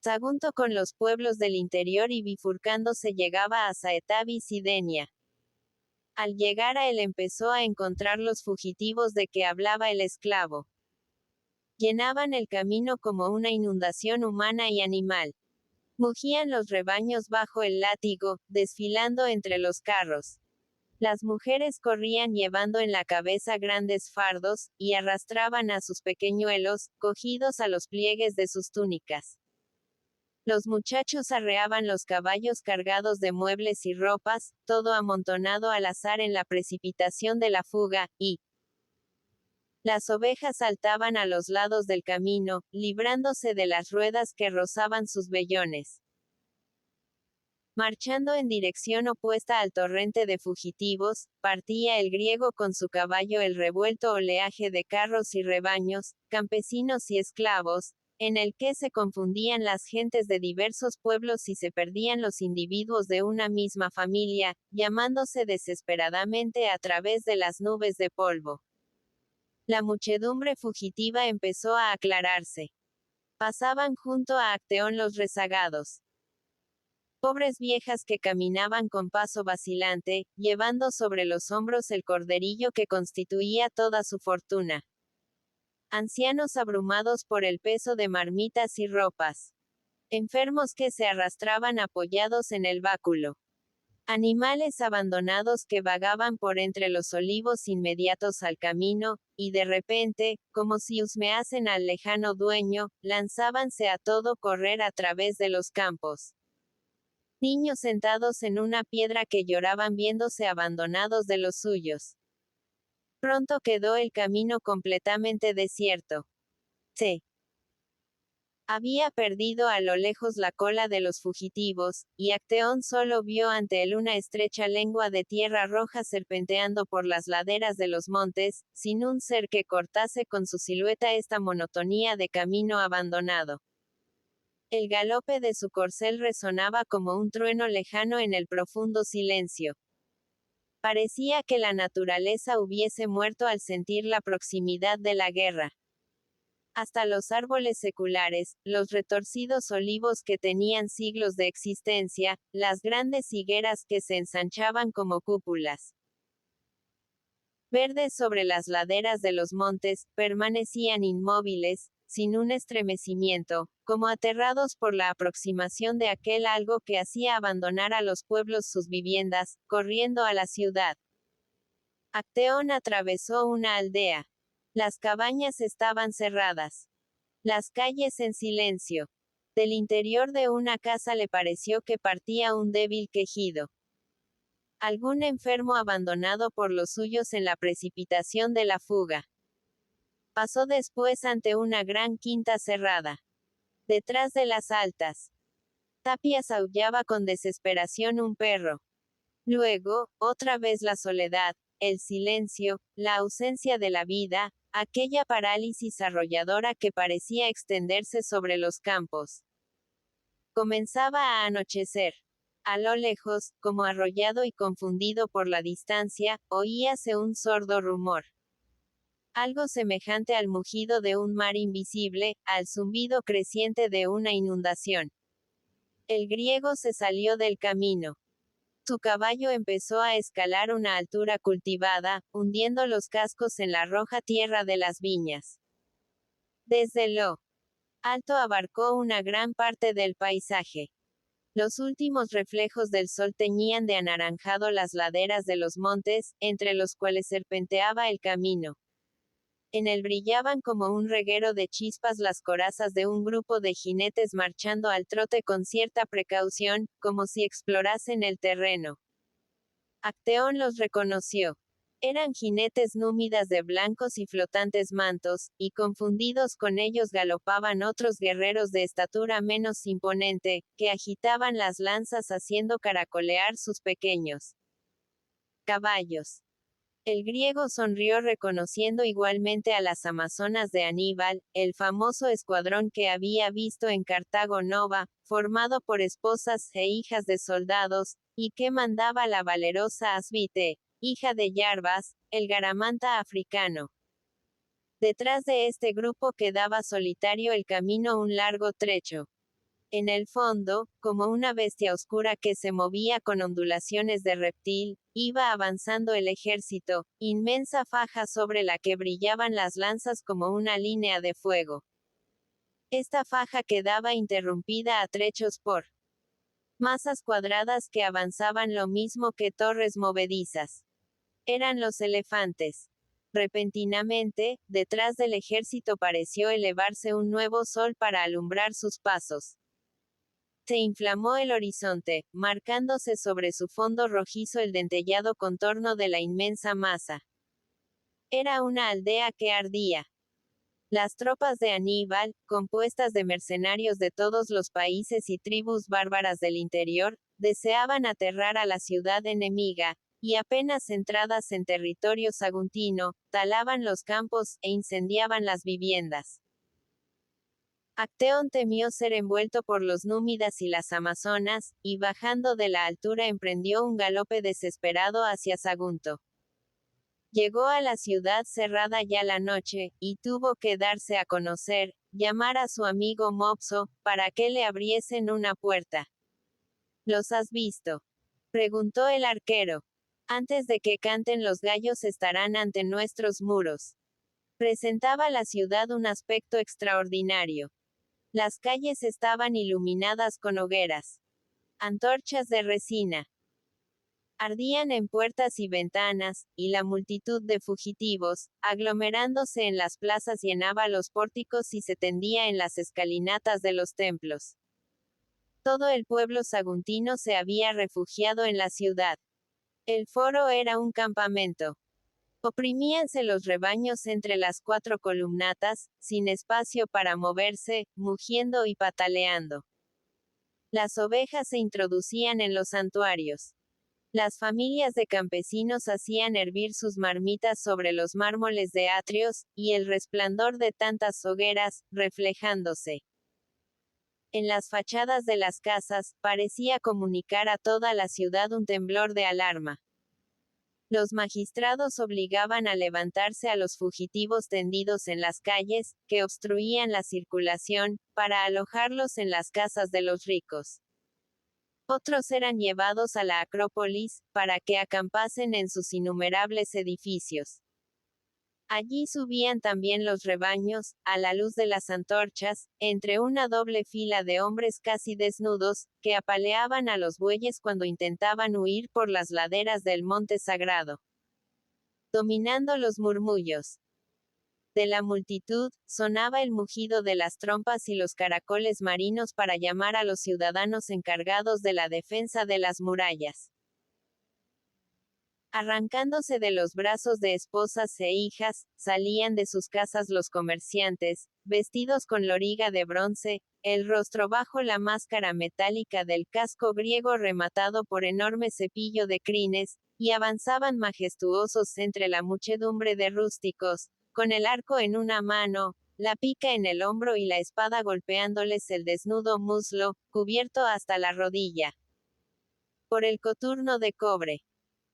Sagunto con los pueblos del interior y bifurcándose llegaba a Saetavis y Denia. Al llegar a él empezó a encontrar los fugitivos de que hablaba el esclavo. Llenaban el camino como una inundación humana y animal. Mugían los rebaños bajo el látigo, desfilando entre los carros. Las mujeres corrían llevando en la cabeza grandes fardos, y arrastraban a sus pequeñuelos, cogidos a los pliegues de sus túnicas. Los muchachos arreaban los caballos cargados de muebles y ropas, todo amontonado al azar en la precipitación de la fuga, y las ovejas saltaban a los lados del camino, librándose de las ruedas que rozaban sus vellones. Marchando en dirección opuesta al torrente de fugitivos, partía el griego con su caballo el revuelto oleaje de carros y rebaños, campesinos y esclavos, en el que se confundían las gentes de diversos pueblos y se perdían los individuos de una misma familia, llamándose desesperadamente a través de las nubes de polvo. La muchedumbre fugitiva empezó a aclararse. Pasaban junto a Acteón los rezagados. Pobres viejas que caminaban con paso vacilante, llevando sobre los hombros el corderillo que constituía toda su fortuna. Ancianos abrumados por el peso de marmitas y ropas. Enfermos que se arrastraban apoyados en el báculo. Animales abandonados que vagaban por entre los olivos inmediatos al camino, y de repente, como si husmeasen al lejano dueño, lanzábanse a todo correr a través de los campos. Niños sentados en una piedra que lloraban viéndose abandonados de los suyos. Pronto quedó el camino completamente desierto. Se había perdido a lo lejos la cola de los fugitivos, y Acteón solo vio ante él una estrecha lengua de tierra roja serpenteando por las laderas de los montes, sin un ser que cortase con su silueta esta monotonía de camino abandonado. El galope de su corcel resonaba como un trueno lejano en el profundo silencio. Parecía que la naturaleza hubiese muerto al sentir la proximidad de la guerra. Hasta los árboles seculares, los retorcidos olivos que tenían siglos de existencia, las grandes higueras que se ensanchaban como cúpulas verdes sobre las laderas de los montes, permanecían inmóviles, sin un estremecimiento, como aterrados por la aproximación de aquel algo que hacía abandonar a los pueblos sus viviendas, corriendo a la ciudad. Acteón atravesó una aldea. Las cabañas estaban cerradas. Las calles en silencio. Del interior de una casa le pareció que partía un débil quejido. Algún enfermo abandonado por los suyos en la precipitación de la fuga. Pasó después ante una gran quinta cerrada. Detrás de las altas tapias aullaba con desesperación un perro. Luego, otra vez la soledad, el silencio, la ausencia de la vida, aquella parálisis arrolladora que parecía extenderse sobre los campos. Comenzaba a anochecer. A lo lejos, como arrollado y confundido por la distancia, oíase un sordo rumor. Algo semejante al mugido de un mar invisible, al zumbido creciente de una inundación. El griego se salió del camino. Su caballo empezó a escalar una altura cultivada, hundiendo los cascos en la roja tierra de las viñas. Desde lo alto abarcó una gran parte del paisaje. Los últimos reflejos del sol teñían de anaranjado las laderas de los montes, entre los cuales serpenteaba el camino. En él brillaban como un reguero de chispas las corazas de un grupo de jinetes marchando al trote con cierta precaución, como si explorasen el terreno. Acteón los reconoció. Eran jinetes númidas de blancos y flotantes mantos, y confundidos con ellos galopaban otros guerreros de estatura menos imponente, que agitaban las lanzas haciendo caracolear sus pequeños caballos. El griego sonrió reconociendo igualmente a las amazonas de Aníbal, el famoso escuadrón que había visto en Cartago Nova, formado por esposas e hijas de soldados, y que mandaba la valerosa Asvite, hija de Yarbas, el garamanta africano. Detrás de este grupo quedaba solitario el camino un largo trecho. En el fondo, como una bestia oscura que se movía con ondulaciones de reptil, iba avanzando el ejército, inmensa faja sobre la que brillaban las lanzas como una línea de fuego. Esta faja quedaba interrumpida a trechos por masas cuadradas que avanzaban lo mismo que torres movedizas. Eran los elefantes. Repentinamente, detrás del ejército pareció elevarse un nuevo sol para alumbrar sus pasos. Se inflamó el horizonte, marcándose sobre su fondo rojizo el dentellado contorno de la inmensa masa. Era una aldea que ardía. Las tropas de Aníbal, compuestas de mercenarios de todos los países y tribus bárbaras del interior, deseaban aterrar a la ciudad enemiga, y apenas entradas en territorio saguntino, talaban los campos e incendiaban las viviendas. Acteón temió ser envuelto por los númidas y las amazonas, y bajando de la altura emprendió un galope desesperado hacia Sagunto. Llegó a la ciudad cerrada ya la noche, y tuvo que darse a conocer, llamar a su amigo Mopso, para que le abriesen una puerta. ¿Los has visto?, preguntó el arquero. Antes de que canten los gallos estarán ante nuestros muros. Presentaba la ciudad un aspecto extraordinario. Las calles estaban iluminadas con hogueras. Antorchas de resina ardían en puertas y ventanas, y la multitud de fugitivos, aglomerándose en las plazas, llenaba los pórticos y se tendía en las escalinatas de los templos. Todo el pueblo saguntino se había refugiado en la ciudad. El foro era un campamento. Oprimíanse los rebaños entre las 4 columnatas, sin espacio para moverse, mugiendo y pataleando. Las ovejas se introducían en los santuarios. Las familias de campesinos hacían hervir sus marmitas sobre los mármoles de atrios, y el resplandor de tantas hogueras, reflejándose en las fachadas de las casas, parecía comunicar a toda la ciudad un temblor de alarma. Los magistrados obligaban a levantarse a los fugitivos tendidos en las calles, que obstruían la circulación, para alojarlos en las casas de los ricos. Otros eran llevados a la Acrópolis, para que acampasen en sus innumerables edificios. Allí subían también los rebaños, a la luz de las antorchas, entre una doble fila de hombres casi desnudos, que apaleaban a los bueyes cuando intentaban huir por las laderas del monte sagrado. Dominando los murmullos de la multitud, sonaba el mugido de las trompas y los caracoles marinos para llamar a los ciudadanos encargados de la defensa de las murallas. Arrancándose de los brazos de esposas e hijas, salían de sus casas los comerciantes, vestidos con loriga de bronce, el rostro bajo la máscara metálica del casco griego rematado por enorme cepillo de crines, y avanzaban majestuosos entre la muchedumbre de rústicos, con el arco en una mano, la pica en el hombro y la espada golpeándoles el desnudo muslo, cubierto hasta la rodilla por el coturno de cobre.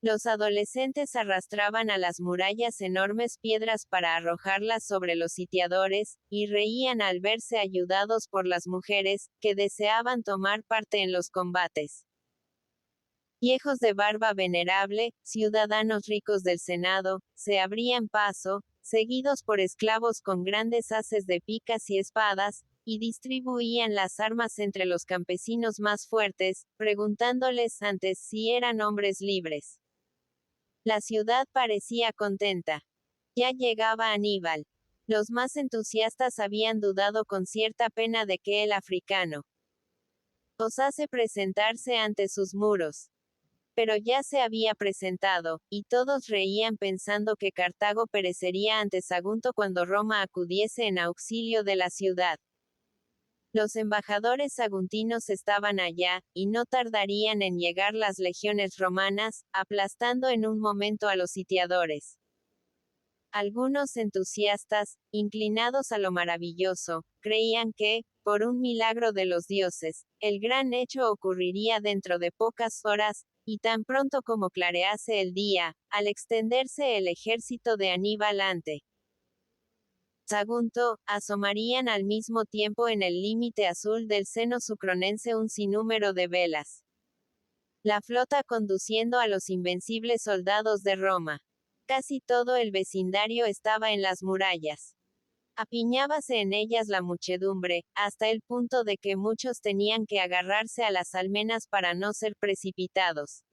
Los adolescentes arrastraban a las murallas enormes piedras para arrojarlas sobre los sitiadores, y reían al verse ayudados por las mujeres, que deseaban tomar parte en los combates. Viejos de barba venerable, ciudadanos ricos del Senado, se abrían paso, seguidos por esclavos con grandes haces de picas y espadas, y distribuían las armas entre los campesinos más fuertes, preguntándoles antes si eran hombres libres. La ciudad parecía contenta. Ya llegaba Aníbal. Los más entusiastas habían dudado con cierta pena de que el africano osase presentarse ante sus muros. Pero ya se había presentado, y todos reían pensando que Cartago perecería ante Sagunto cuando Roma acudiese en auxilio de la ciudad. Los embajadores saguntinos estaban allá, y no tardarían en llegar las legiones romanas, aplastando en un momento a los sitiadores. Algunos entusiastas, inclinados a lo maravilloso, creían que, por un milagro de los dioses, el gran hecho ocurriría dentro de pocas horas, y tan pronto como clarease el día, al extenderse el ejército de Aníbal ante Sagunto, asomarían al mismo tiempo en el límite azul del seno sucronense un sinnúmero de velas. La flota conduciendo a los invencibles soldados de Roma. Casi todo el vecindario estaba en las murallas. Apiñábase en ellas la muchedumbre, hasta el punto de que muchos tenían que agarrarse a las almenas para no ser precipitados.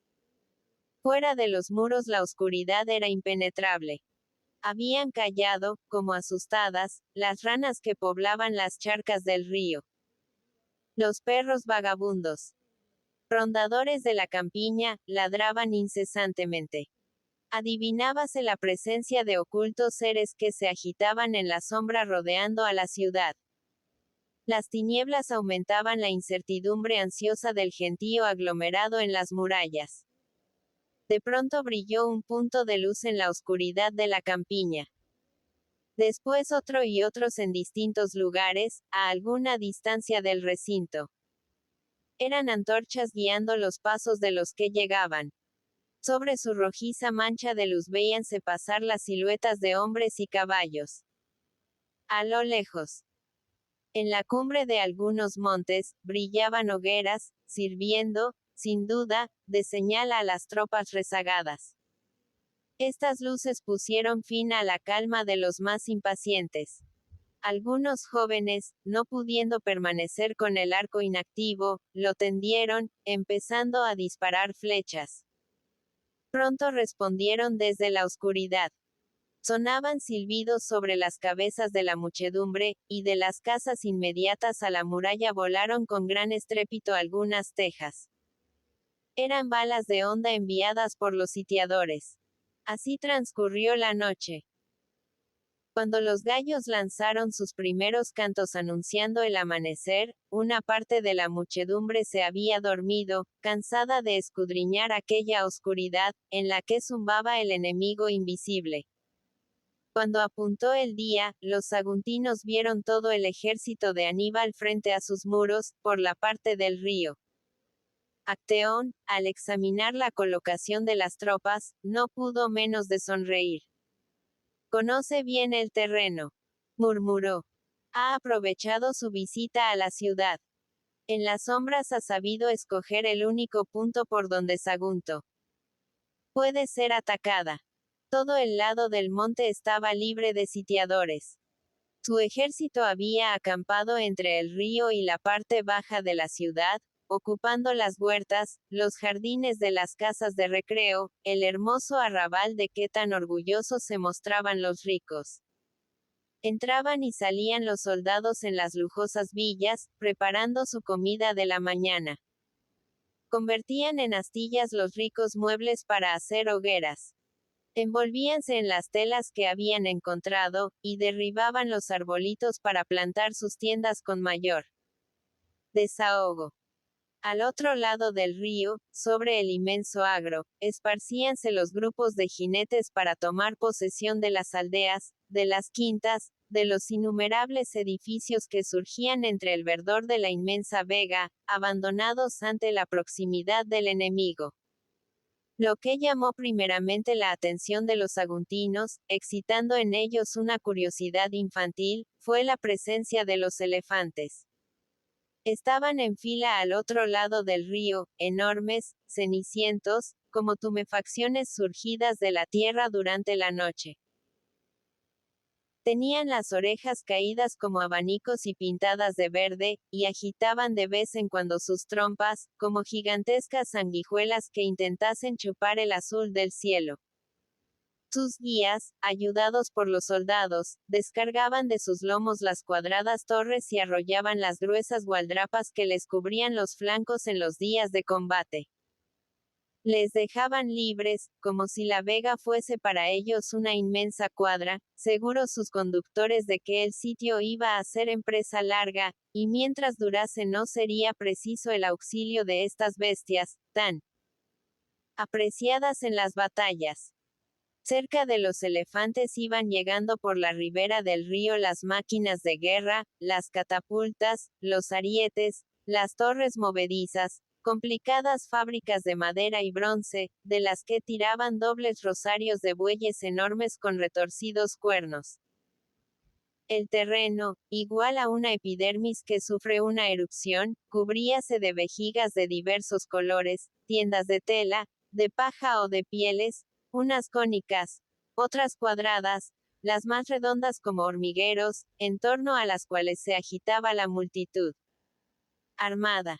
Fuera de los muros la oscuridad era impenetrable. Habían callado, como asustadas, las ranas que poblaban las charcas del río. Los perros vagabundos, rondadores de la campiña, ladraban incesantemente. Adivinábase la presencia de ocultos seres que se agitaban en la sombra rodeando a la ciudad. Las tinieblas aumentaban la incertidumbre ansiosa del gentío aglomerado en las murallas. De pronto brilló un punto de luz en la oscuridad de la campiña. Después otro y otros en distintos lugares, a alguna distancia del recinto. Eran antorchas guiando los pasos de los que llegaban. Sobre su rojiza mancha de luz veíanse pasar las siluetas de hombres y caballos. A lo lejos, en la cumbre de algunos montes, brillaban hogueras, sirviendo, sin duda, de señal a las tropas rezagadas. Estas luces pusieron fin a la calma de los más impacientes. Algunos jóvenes, no pudiendo permanecer con el arco inactivo, lo tendieron, empezando a disparar flechas. Pronto respondieron desde la oscuridad. Sonaban silbidos sobre las cabezas de la muchedumbre, y de las casas inmediatas a la muralla volaron con gran estrépito algunas tejas. Eran balas de honda enviadas por los sitiadores. Así transcurrió la noche. Cuando los gallos lanzaron sus primeros cantos anunciando el amanecer, una parte de la muchedumbre se había dormido, cansada de escudriñar aquella oscuridad, en la que zumbaba el enemigo invisible. Cuando apuntó el día, los saguntinos vieron todo el ejército de Aníbal frente a sus muros, por la parte del río. Acteón, al examinar la colocación de las tropas, no pudo menos de sonreír. «Conoce bien el terreno», murmuró. «Ha aprovechado su visita a la ciudad. En las sombras ha sabido escoger el único punto por donde Sagunto puede ser atacada. Todo el lado del monte estaba libre de sitiadores. Su ejército había acampado entre el río y la parte baja de la ciudad, ocupando las huertas, los jardines de las casas de recreo, el hermoso arrabal de que tan orgullosos se mostraban los ricos. Entraban y salían los soldados en las lujosas villas, preparando su comida de la mañana. Convertían en astillas los ricos muebles para hacer hogueras. Envolvíanse en las telas que habían encontrado, y derribaban los arbolitos para plantar sus tiendas con mayor desahogo. Al otro lado del río, sobre el inmenso agro, esparcíanse los grupos de jinetes para tomar posesión de las aldeas, de las quintas, de los innumerables edificios que surgían entre el verdor de la inmensa vega, abandonados ante la proximidad del enemigo. Lo que llamó primeramente la atención de los saguntinos, excitando en ellos una curiosidad infantil, fue la presencia de los elefantes. Estaban en fila al otro lado del río, enormes, cenicientos, como tumefacciones surgidas de la tierra durante la noche. Tenían las orejas caídas como abanicos y pintadas de verde, y agitaban de vez en cuando sus trompas, como gigantescas sanguijuelas que intentasen chupar el azul del cielo. Sus guías, ayudados por los soldados, descargaban de sus lomos las cuadradas torres y arrollaban las gruesas gualdrapas que les cubrían los flancos en los días de combate. Les dejaban libres, como si la vega fuese para ellos una inmensa cuadra, seguros sus conductores de que el sitio iba a ser empresa larga, y mientras durase no sería preciso el auxilio de estas bestias, tan apreciadas en las batallas. Cerca de los elefantes iban llegando por la ribera del río las máquinas de guerra, las catapultas, los arietes, las torres movedizas, complicadas fábricas de madera y bronce, de las que tiraban dobles rosarios de bueyes enormes con retorcidos cuernos. El terreno, igual a una epidermis que sufre una erupción, cubríase de vejigas de diversos colores, tiendas de tela, de paja o de pieles, unas cónicas, otras cuadradas, las más redondas como hormigueros, en torno a las cuales se agitaba la multitud armada.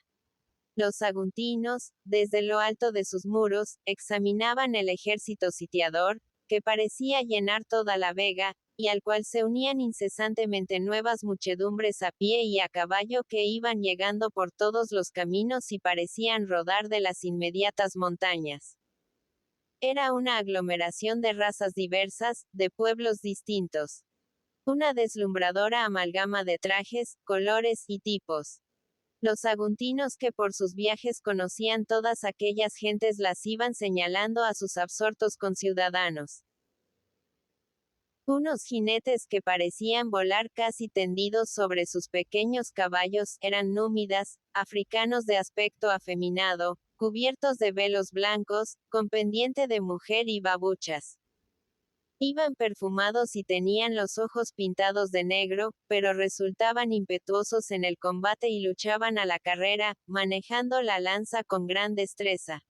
Los saguntinos, desde lo alto de sus muros, examinaban el ejército sitiador, que parecía llenar toda la vega, y al cual se unían incesantemente nuevas muchedumbres a pie y a caballo que iban llegando por todos los caminos y parecían rodar de las inmediatas montañas. Era una aglomeración de razas diversas, de pueblos distintos. Una deslumbradora amalgama de trajes, colores y tipos. Los saguntinos que por sus viajes conocían todas aquellas gentes las iban señalando a sus absortos conciudadanos. Unos jinetes que parecían volar casi tendidos sobre sus pequeños caballos eran númidas, africanos de aspecto afeminado, cubiertos de velos blancos, con pendiente de mujer y babuchas. Iban perfumados y tenían los ojos pintados de negro, pero resultaban impetuosos en el combate y luchaban a la carrera, manejando la lanza con gran destreza.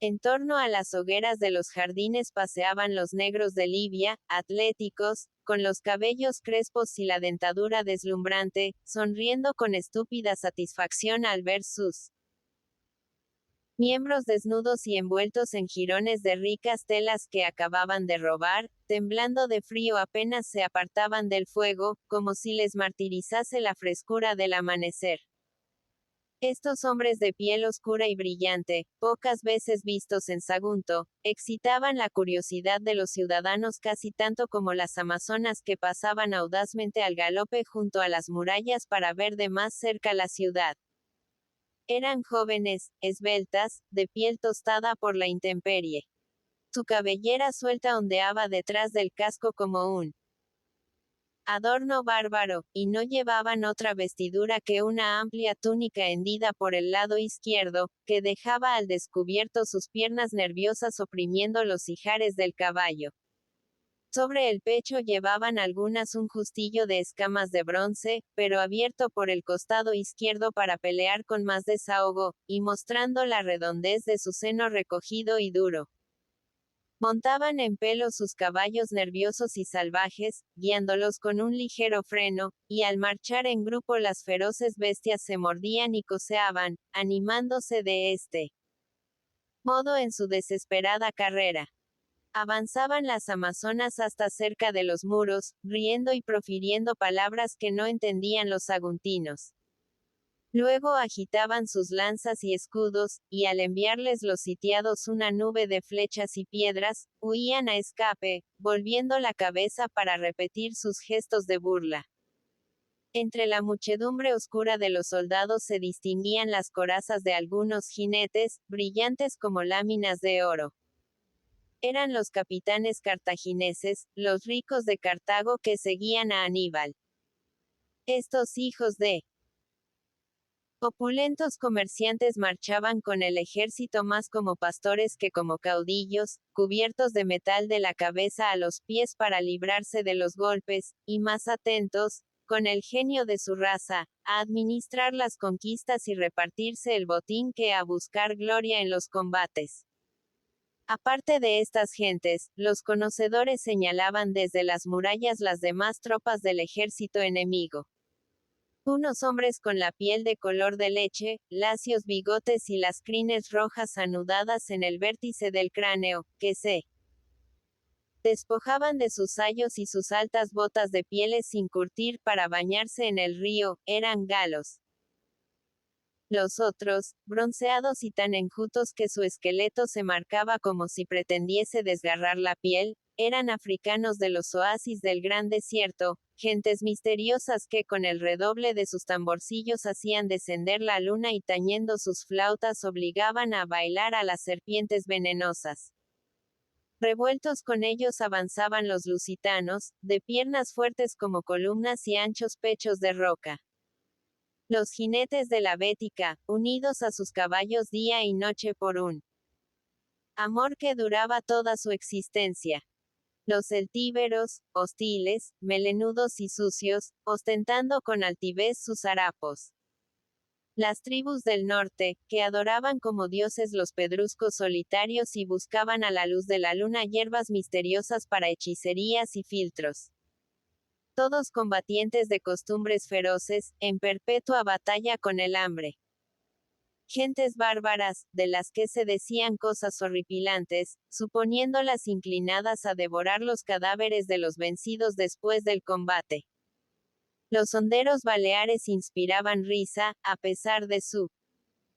En torno a las hogueras de los jardines paseaban los negros de Libia, atléticos, con los cabellos crespos y la dentadura deslumbrante, sonriendo con estúpida satisfacción al ver sus miembros desnudos y envueltos en jirones de ricas telas que acababan de robar, temblando de frío apenas se apartaban del fuego, como si les martirizase la frescura del amanecer. Estos hombres de piel oscura y brillante, pocas veces vistos en Sagunto, excitaban la curiosidad de los ciudadanos casi tanto como las amazonas que pasaban audazmente al galope junto a las murallas para ver de más cerca la ciudad. Eran jóvenes, esbeltas, de piel tostada por la intemperie. Su cabellera suelta ondeaba detrás del casco como un adorno bárbaro, y no llevaban otra vestidura que una amplia túnica hendida por el lado izquierdo, que dejaba al descubierto sus piernas nerviosas oprimiendo los ijares del caballo. Sobre el pecho llevaban algunas un justillo de escamas de bronce, pero abierto por el costado izquierdo para pelear con más desahogo, y mostrando la redondez de su seno recogido y duro. Montaban en pelo sus caballos nerviosos y salvajes, guiándolos con un ligero freno, y al marchar en grupo las feroces bestias se mordían y coceaban, animándose de este modo en su desesperada carrera. Avanzaban las amazonas hasta cerca de los muros, riendo y profiriendo palabras que no entendían los saguntinos. Luego agitaban sus lanzas y escudos, y al enviarles los sitiados una nube de flechas y piedras, huían a escape, volviendo la cabeza para repetir sus gestos de burla. Entre la muchedumbre oscura de los soldados se distinguían las corazas de algunos jinetes, brillantes como láminas de oro. Eran los capitanes cartagineses, los ricos de Cartago que seguían a Aníbal. Estos hijos de opulentos comerciantes marchaban con el ejército más como pastores que como caudillos, cubiertos de metal de la cabeza a los pies para librarse de los golpes, y más atentos, con el genio de su raza, a administrar las conquistas y repartirse el botín que a buscar gloria en los combates. Aparte de estas gentes, los conocedores señalaban desde las murallas las demás tropas del ejército enemigo. Unos hombres con la piel de color de leche, lacios bigotes y las crines rojas anudadas en el vértice del cráneo, que se despojaban de sus sayos y sus altas botas de pieles sin curtir para bañarse en el río, eran galos. Los otros, bronceados y tan enjutos que su esqueleto se marcaba como si pretendiese desgarrar la piel, eran africanos de los oasis del gran desierto, gentes misteriosas que con el redoble de sus tamborcillos hacían descender la luna y tañendo sus flautas obligaban a bailar a las serpientes venenosas. Revueltos con ellos avanzaban los lusitanos, de piernas fuertes como columnas y anchos pechos de roca. Los jinetes de la Bética, unidos a sus caballos día y noche por un amor que duraba toda su existencia. Los celtíberos, hostiles, melenudos y sucios, ostentando con altivez sus harapos. Las tribus del norte, que adoraban como dioses los pedruscos solitarios y buscaban a la luz de la luna hierbas misteriosas para hechicerías y filtros. Todos combatientes de costumbres feroces, en perpetua batalla con el hambre. Gentes bárbaras, de las que se decían cosas horripilantes, suponiéndolas inclinadas a devorar los cadáveres de los vencidos después del combate. Los honderos baleares inspiraban risa, a pesar de su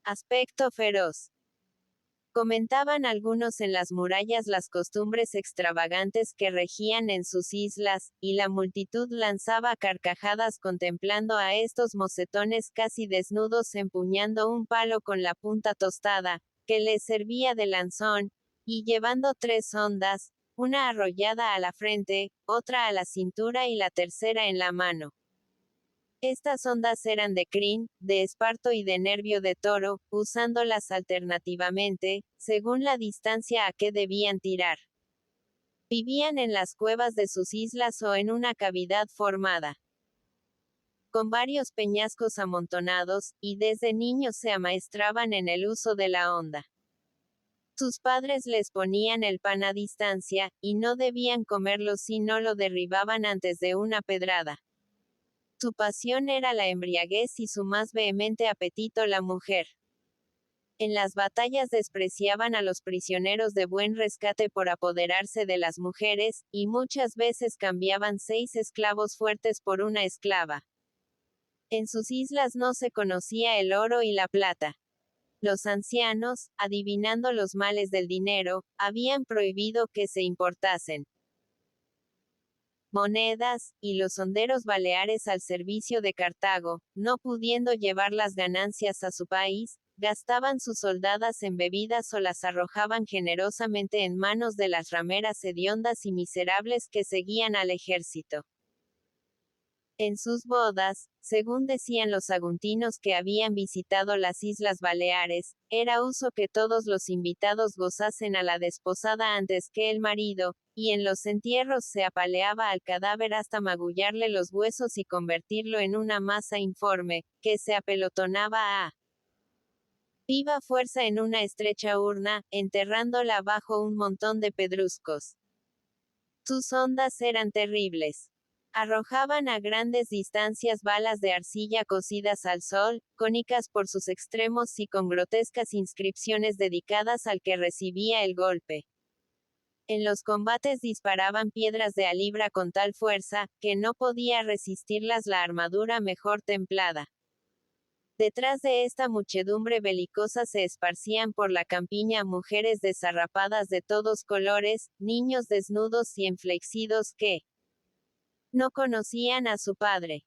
aspecto feroz. Comentaban algunos en las murallas las costumbres extravagantes que regían en sus islas, y la multitud lanzaba carcajadas contemplando a estos mocetones casi desnudos empuñando un palo con la punta tostada, que les servía de lanzón, y llevando 3 hondas, una arrollada a la frente, otra a la cintura y la tercera en la mano. Estas ondas eran de crin, de esparto y de nervio de toro, usándolas alternativamente, según la distancia a que debían tirar. Vivían en las cuevas de sus islas o en una cavidad formada con varios peñascos amontonados, y desde niños se amaestraban en el uso de la honda. Sus padres les ponían el pan a distancia, y no debían comerlo si no lo derribaban antes de una pedrada. Su pasión era la embriaguez y su más vehemente apetito la mujer. En las batallas despreciaban a los prisioneros de buen rescate por apoderarse de las mujeres, y muchas veces cambiaban 6 esclavos fuertes por una esclava. En sus islas no se conocía el oro y la plata. Los ancianos, adivinando los males del dinero, habían prohibido que se importasen monedas, y los honderos baleares al servicio de Cartago, no pudiendo llevar las ganancias a su país, gastaban sus soldadas en bebidas o las arrojaban generosamente en manos de las rameras hediondas y miserables que seguían al ejército. En sus bodas, según decían los saguntinos que habían visitado las Islas Baleares, era uso que todos los invitados gozasen a la desposada antes que el marido, y en los entierros se apaleaba al cadáver hasta magullarle los huesos y convertirlo en una masa informe, que se apelotonaba a viva fuerza en una estrecha urna, enterrándola bajo un montón de pedruscos. Sus ondas eran terribles. Arrojaban a grandes distancias balas de arcilla cocidas al sol, cónicas por sus extremos y con grotescas inscripciones dedicadas al que recibía el golpe. En los combates disparaban piedras de alibra con tal fuerza, que no podía resistirlas la armadura mejor templada. Detrás de esta muchedumbre belicosa se esparcían por la campiña mujeres desarrapadas de todos colores, niños desnudos y enflexidos que no conocían a su padre.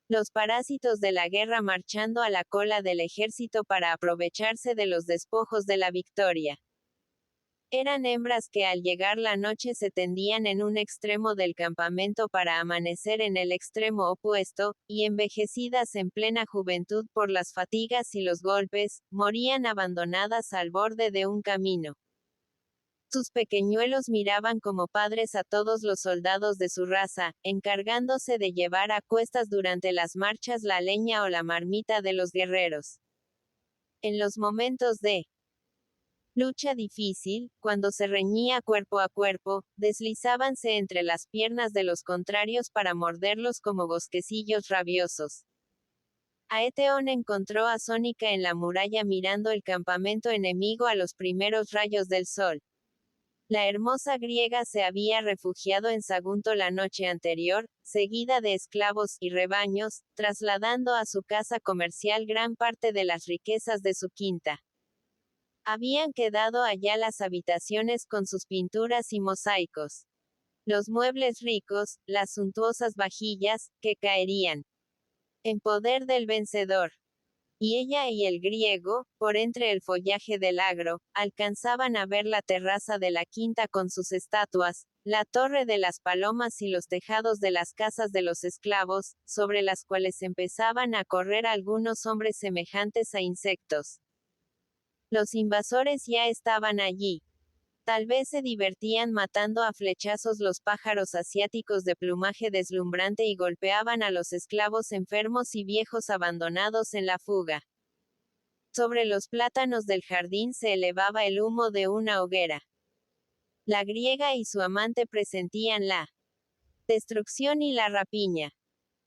Los parásitos de la guerra marchando a la cola del ejército para aprovecharse de los despojos de la victoria. Eran hembras que al llegar la noche se tendían en un extremo del campamento para amanecer en el extremo opuesto, y envejecidas en plena juventud por las fatigas y los golpes, morían abandonadas al borde de un camino. Sus pequeñuelos miraban como padres a todos los soldados de su raza, encargándose de llevar a cuestas durante las marchas la leña o la marmita de los guerreros. En los momentos de lucha difícil, cuando se reñía cuerpo a cuerpo, deslizábanse entre las piernas de los contrarios para morderlos como bosquecillos rabiosos. Aeteón encontró a Sónica en la muralla mirando el campamento enemigo a los primeros rayos del sol. La hermosa griega se había refugiado en Sagunto la noche anterior, seguida de esclavos y rebaños, trasladando a su casa comercial gran parte de las riquezas de su quinta. Habían quedado allá las habitaciones con sus pinturas y mosaicos. Los muebles ricos, las suntuosas vajillas, que caerían en poder del vencedor. Y ella y el griego, por entre el follaje del agro, alcanzaban a ver la terraza de la quinta con sus estatuas, la torre de las palomas y los tejados de las casas de los esclavos, sobre las cuales empezaban a correr algunos hombres semejantes a insectos. Los invasores ya estaban allí. Tal vez se divertían matando a flechazos los pájaros asiáticos de plumaje deslumbrante y golpeaban a los esclavos enfermos y viejos abandonados en la fuga. Sobre los plátanos del jardín se elevaba el humo de una hoguera. La griega y su amante presentían la destrucción y la rapiña.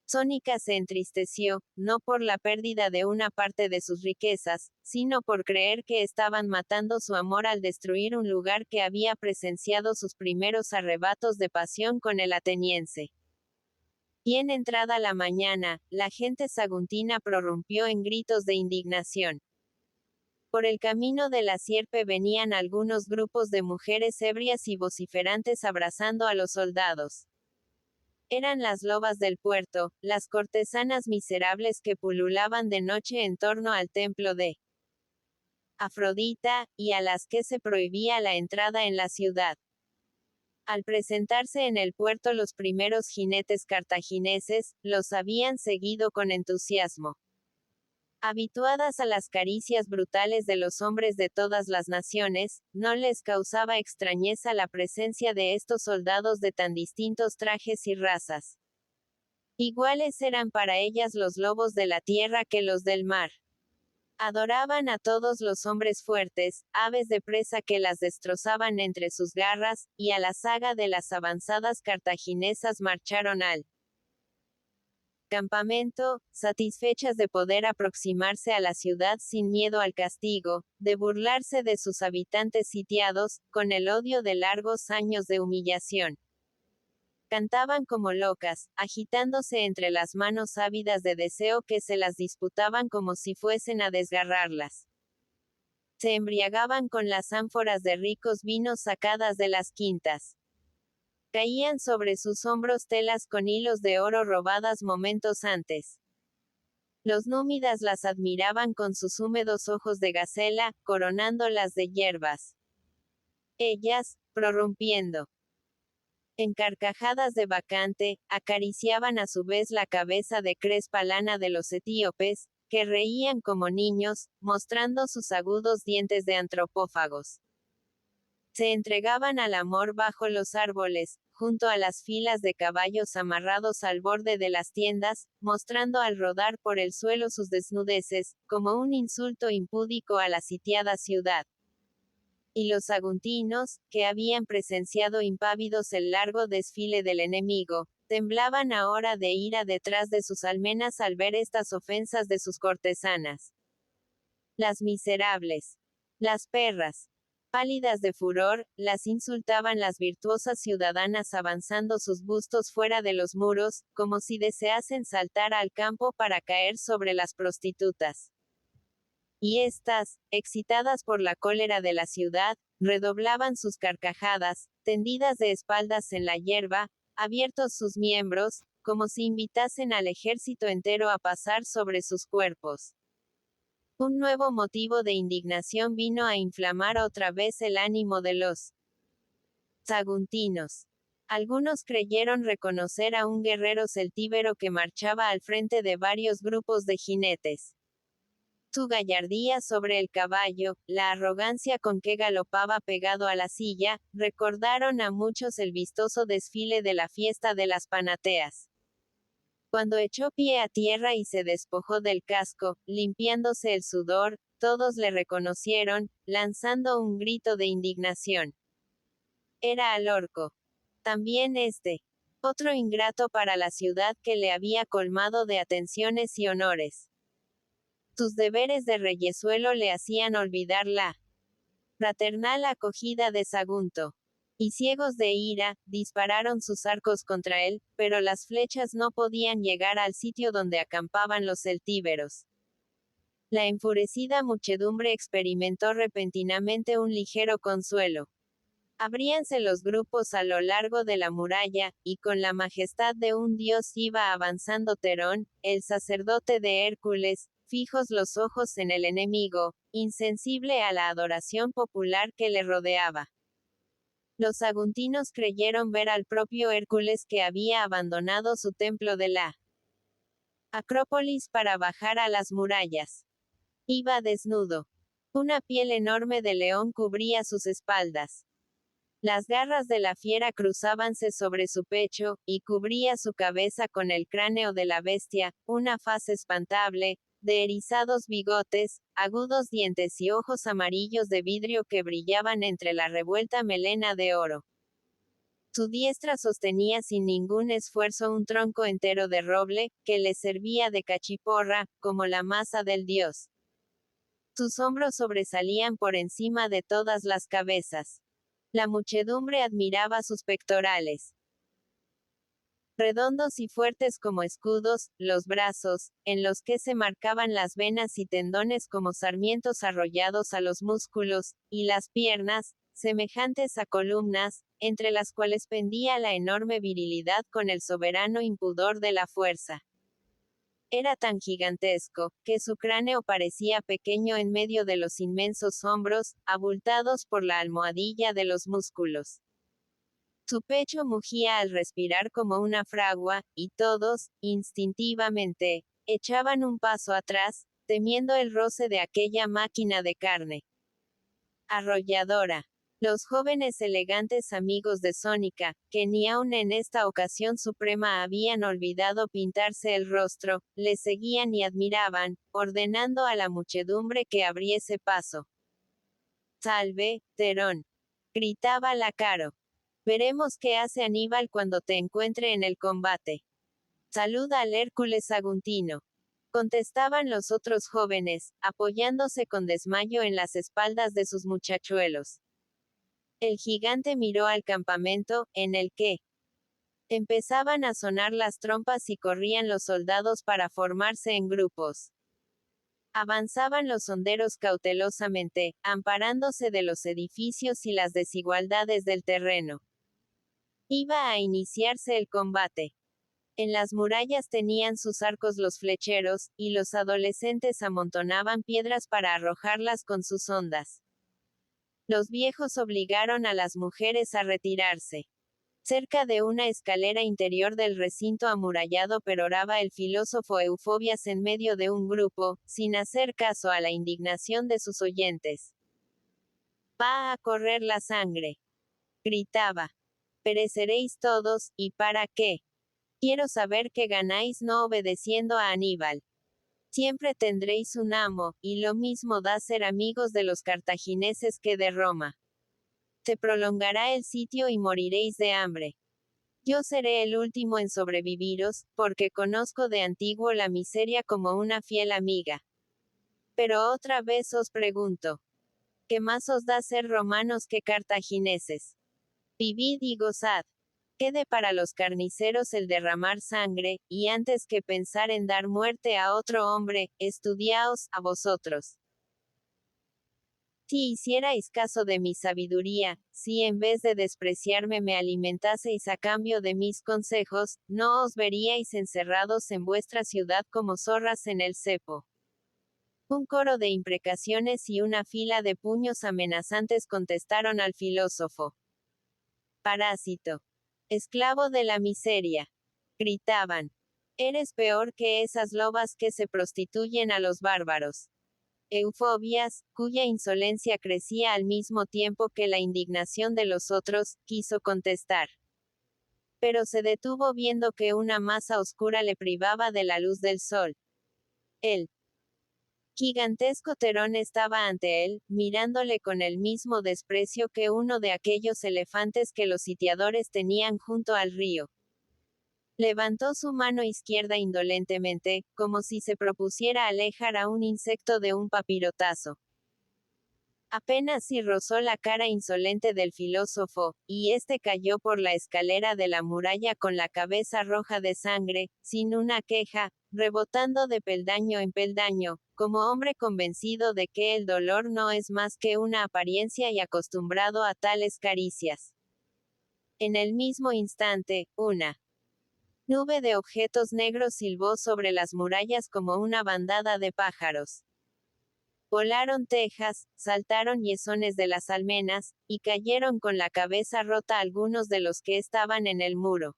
Sónica se entristeció, no por la pérdida de una parte de sus riquezas, sino por creer que estaban matando su amor al destruir un lugar que había presenciado sus primeros arrebatos de pasión con el ateniense. Bien entrada la mañana, la gente saguntina prorrumpió en gritos de indignación. Por el camino de la sierpe venían algunos grupos de mujeres ebrias y vociferantes abrazando a los soldados. Eran las lobas del puerto, las cortesanas miserables que pululaban de noche en torno al templo de Afrodita, y a las que se prohibía la entrada en la ciudad. Al presentarse en el puerto los primeros jinetes cartagineses, los habían seguido con entusiasmo. Habituadas a las caricias brutales de los hombres de todas las naciones, no les causaba extrañeza la presencia de estos soldados de tan distintos trajes y razas. Iguales eran para ellas los lobos de la tierra que los del mar. Adoraban a todos los hombres fuertes, aves de presa que las destrozaban entre sus garras, y a la saga de las avanzadas cartaginesas marcharon al campamento, satisfechas de poder aproximarse a la ciudad sin miedo al castigo, de burlarse de sus habitantes sitiados, con el odio de largos años de humillación. Cantaban como locas, agitándose entre las manos ávidas de deseo que se las disputaban como si fuesen a desgarrarlas. Se embriagaban con las ánforas de ricos vinos sacadas de las quintas. Caían sobre sus hombros telas con hilos de oro robadas momentos antes. Los númidas las admiraban con sus húmedos ojos de gacela, coronándolas de hierbas. Ellas, prorrumpiendo en carcajadas de bacante, acariciaban a su vez la cabeza de crespa lana de los etíopes, que reían como niños, mostrando sus agudos dientes de antropófagos. Se entregaban al amor bajo los árboles, junto a las filas de caballos amarrados al borde de las tiendas, mostrando al rodar por el suelo sus desnudeces, como un insulto impúdico a la sitiada ciudad. Y los saguntinos, que habían presenciado impávidos el largo desfile del enemigo, temblaban ahora de ira detrás de sus almenas al ver estas ofensas de sus cortesanas. Las miserables, las perras, pálidas de furor, las insultaban las virtuosas ciudadanas avanzando sus bustos fuera de los muros, como si deseasen saltar al campo para caer sobre las prostitutas. Y éstas, excitadas por la cólera de la ciudad, redoblaban sus carcajadas, tendidas de espaldas en la hierba, abiertos sus miembros, como si invitasen al ejército entero a pasar sobre sus cuerpos. Un nuevo motivo de indignación vino a inflamar otra vez el ánimo de los saguntinos. Algunos creyeron reconocer a un guerrero celtíbero que marchaba al frente de varios grupos de jinetes. Su gallardía sobre el caballo, la arrogancia con que galopaba pegado a la silla, recordaron a muchos el vistoso desfile de la fiesta de las Panateas. Cuando echó pie a tierra y se despojó del casco, limpiándose el sudor, todos le reconocieron, lanzando un grito de indignación. Era Alorco. También otro ingrato para la ciudad que le había colmado de atenciones y honores. Sus deberes de reyesuelo le hacían olvidar la fraternal acogida de Sagunto. Y ciegos de ira, dispararon sus arcos contra él, pero las flechas no podían llegar al sitio donde acampaban los celtíberos. La enfurecida muchedumbre experimentó repentinamente un ligero consuelo. Abríanse los grupos a lo largo de la muralla, y con la majestad de un dios iba avanzando Terón, el sacerdote de Hércules, fijos los ojos en el enemigo, insensible a la adoración popular que le rodeaba. Los saguntinos creyeron ver al propio Hércules que había abandonado su templo de la Acrópolis para bajar a las murallas. Iba desnudo. Una piel enorme de león cubría sus espaldas. Las garras de la fiera cruzábanse sobre su pecho, y cubría su cabeza con el cráneo de la bestia, una faz espantable, de erizados bigotes, agudos dientes y ojos amarillos de vidrio que brillaban entre la revuelta melena de oro. Su diestra sostenía sin ningún esfuerzo un tronco entero de roble, que le servía de cachiporra, como la masa del dios. Sus hombros sobresalían por encima de todas las cabezas. La muchedumbre admiraba sus pectorales, redondos y fuertes como escudos, los brazos, en los que se marcaban las venas y tendones como sarmientos arrollados a los músculos, y las piernas, semejantes a columnas, entre las cuales pendía la enorme virilidad con el soberano impudor de la fuerza. Era tan gigantesco, que su cráneo parecía pequeño en medio de los inmensos hombros, abultados por la almohadilla de los músculos. Su pecho mugía al respirar como una fragua, y todos, instintivamente, echaban un paso atrás, temiendo el roce de aquella máquina de carne arrolladora. Los jóvenes elegantes amigos de Sónica, que ni aun en esta ocasión suprema habían olvidado pintarse el rostro, le seguían y admiraban, ordenando a la muchedumbre que abriese paso. «Salve, Terón», gritaba Lacaro. «Veremos qué hace Aníbal cuando te encuentre en el combate». «Saluda al Hércules Saguntino», contestaban los otros jóvenes, apoyándose con desmayo en las espaldas de sus muchachuelos. El gigante miró al campamento, en el que empezaban a sonar las trompas y corrían los soldados para formarse en grupos. Avanzaban los honderos cautelosamente, amparándose de los edificios y las desigualdades del terreno. Iba a iniciarse el combate. En las murallas tenían sus arcos los flecheros, y los adolescentes amontonaban piedras para arrojarlas con sus hondas. Los viejos obligaron a las mujeres a retirarse. Cerca de una escalera interior del recinto amurallado peroraba el filósofo Eufobias en medio de un grupo, sin hacer caso a la indignación de sus oyentes. «Va a correr la sangre», gritaba. «Pereceréis todos, ¿y para qué? Quiero saber qué ganáis no obedeciendo a Aníbal. Siempre tendréis un amo, y lo mismo da ser amigos de los cartagineses que de Roma. Se prolongará el sitio y moriréis de hambre. Yo seré el último en sobreviviros, porque conozco de antiguo la miseria como una fiel amiga. Pero otra vez os pregunto, ¿qué más os da ser romanos que cartagineses? Vivid y gozad. Quede para los carniceros el derramar sangre, y antes que pensar en dar muerte a otro hombre, estudiaos a vosotros. Si hicierais caso de mi sabiduría, si en vez de despreciarme me alimentaseis a cambio de mis consejos, no os veríais encerrados en vuestra ciudad como zorras en el cepo». Un coro de imprecaciones y una fila de puños amenazantes contestaron al filósofo. «Parásito. Esclavo de la miseria», gritaban. «Eres peor que esas lobas que se prostituyen a los bárbaros». Eufobias, cuya insolencia crecía al mismo tiempo que la indignación de los otros, quiso contestar. Pero se detuvo viendo que una masa oscura le privaba de la luz del sol. El gigantesco Terón estaba ante él, mirándole con el mismo desprecio que uno de aquellos elefantes que los sitiadores tenían junto al río. Levantó su mano izquierda indolentemente, como si se propusiera alejar a un insecto de un papirotazo. Apenas si rozó la cara insolente del filósofo, y éste cayó por la escalera de la muralla con la cabeza roja de sangre, sin una queja, rebotando de peldaño en peldaño, como hombre convencido de que el dolor no es más que una apariencia y acostumbrado a tales caricias. En el mismo instante, una nube de objetos negros silbó sobre las murallas como una bandada de pájaros. Volaron tejas, saltaron yesones de las almenas, y cayeron con la cabeza rota algunos de los que estaban en el muro.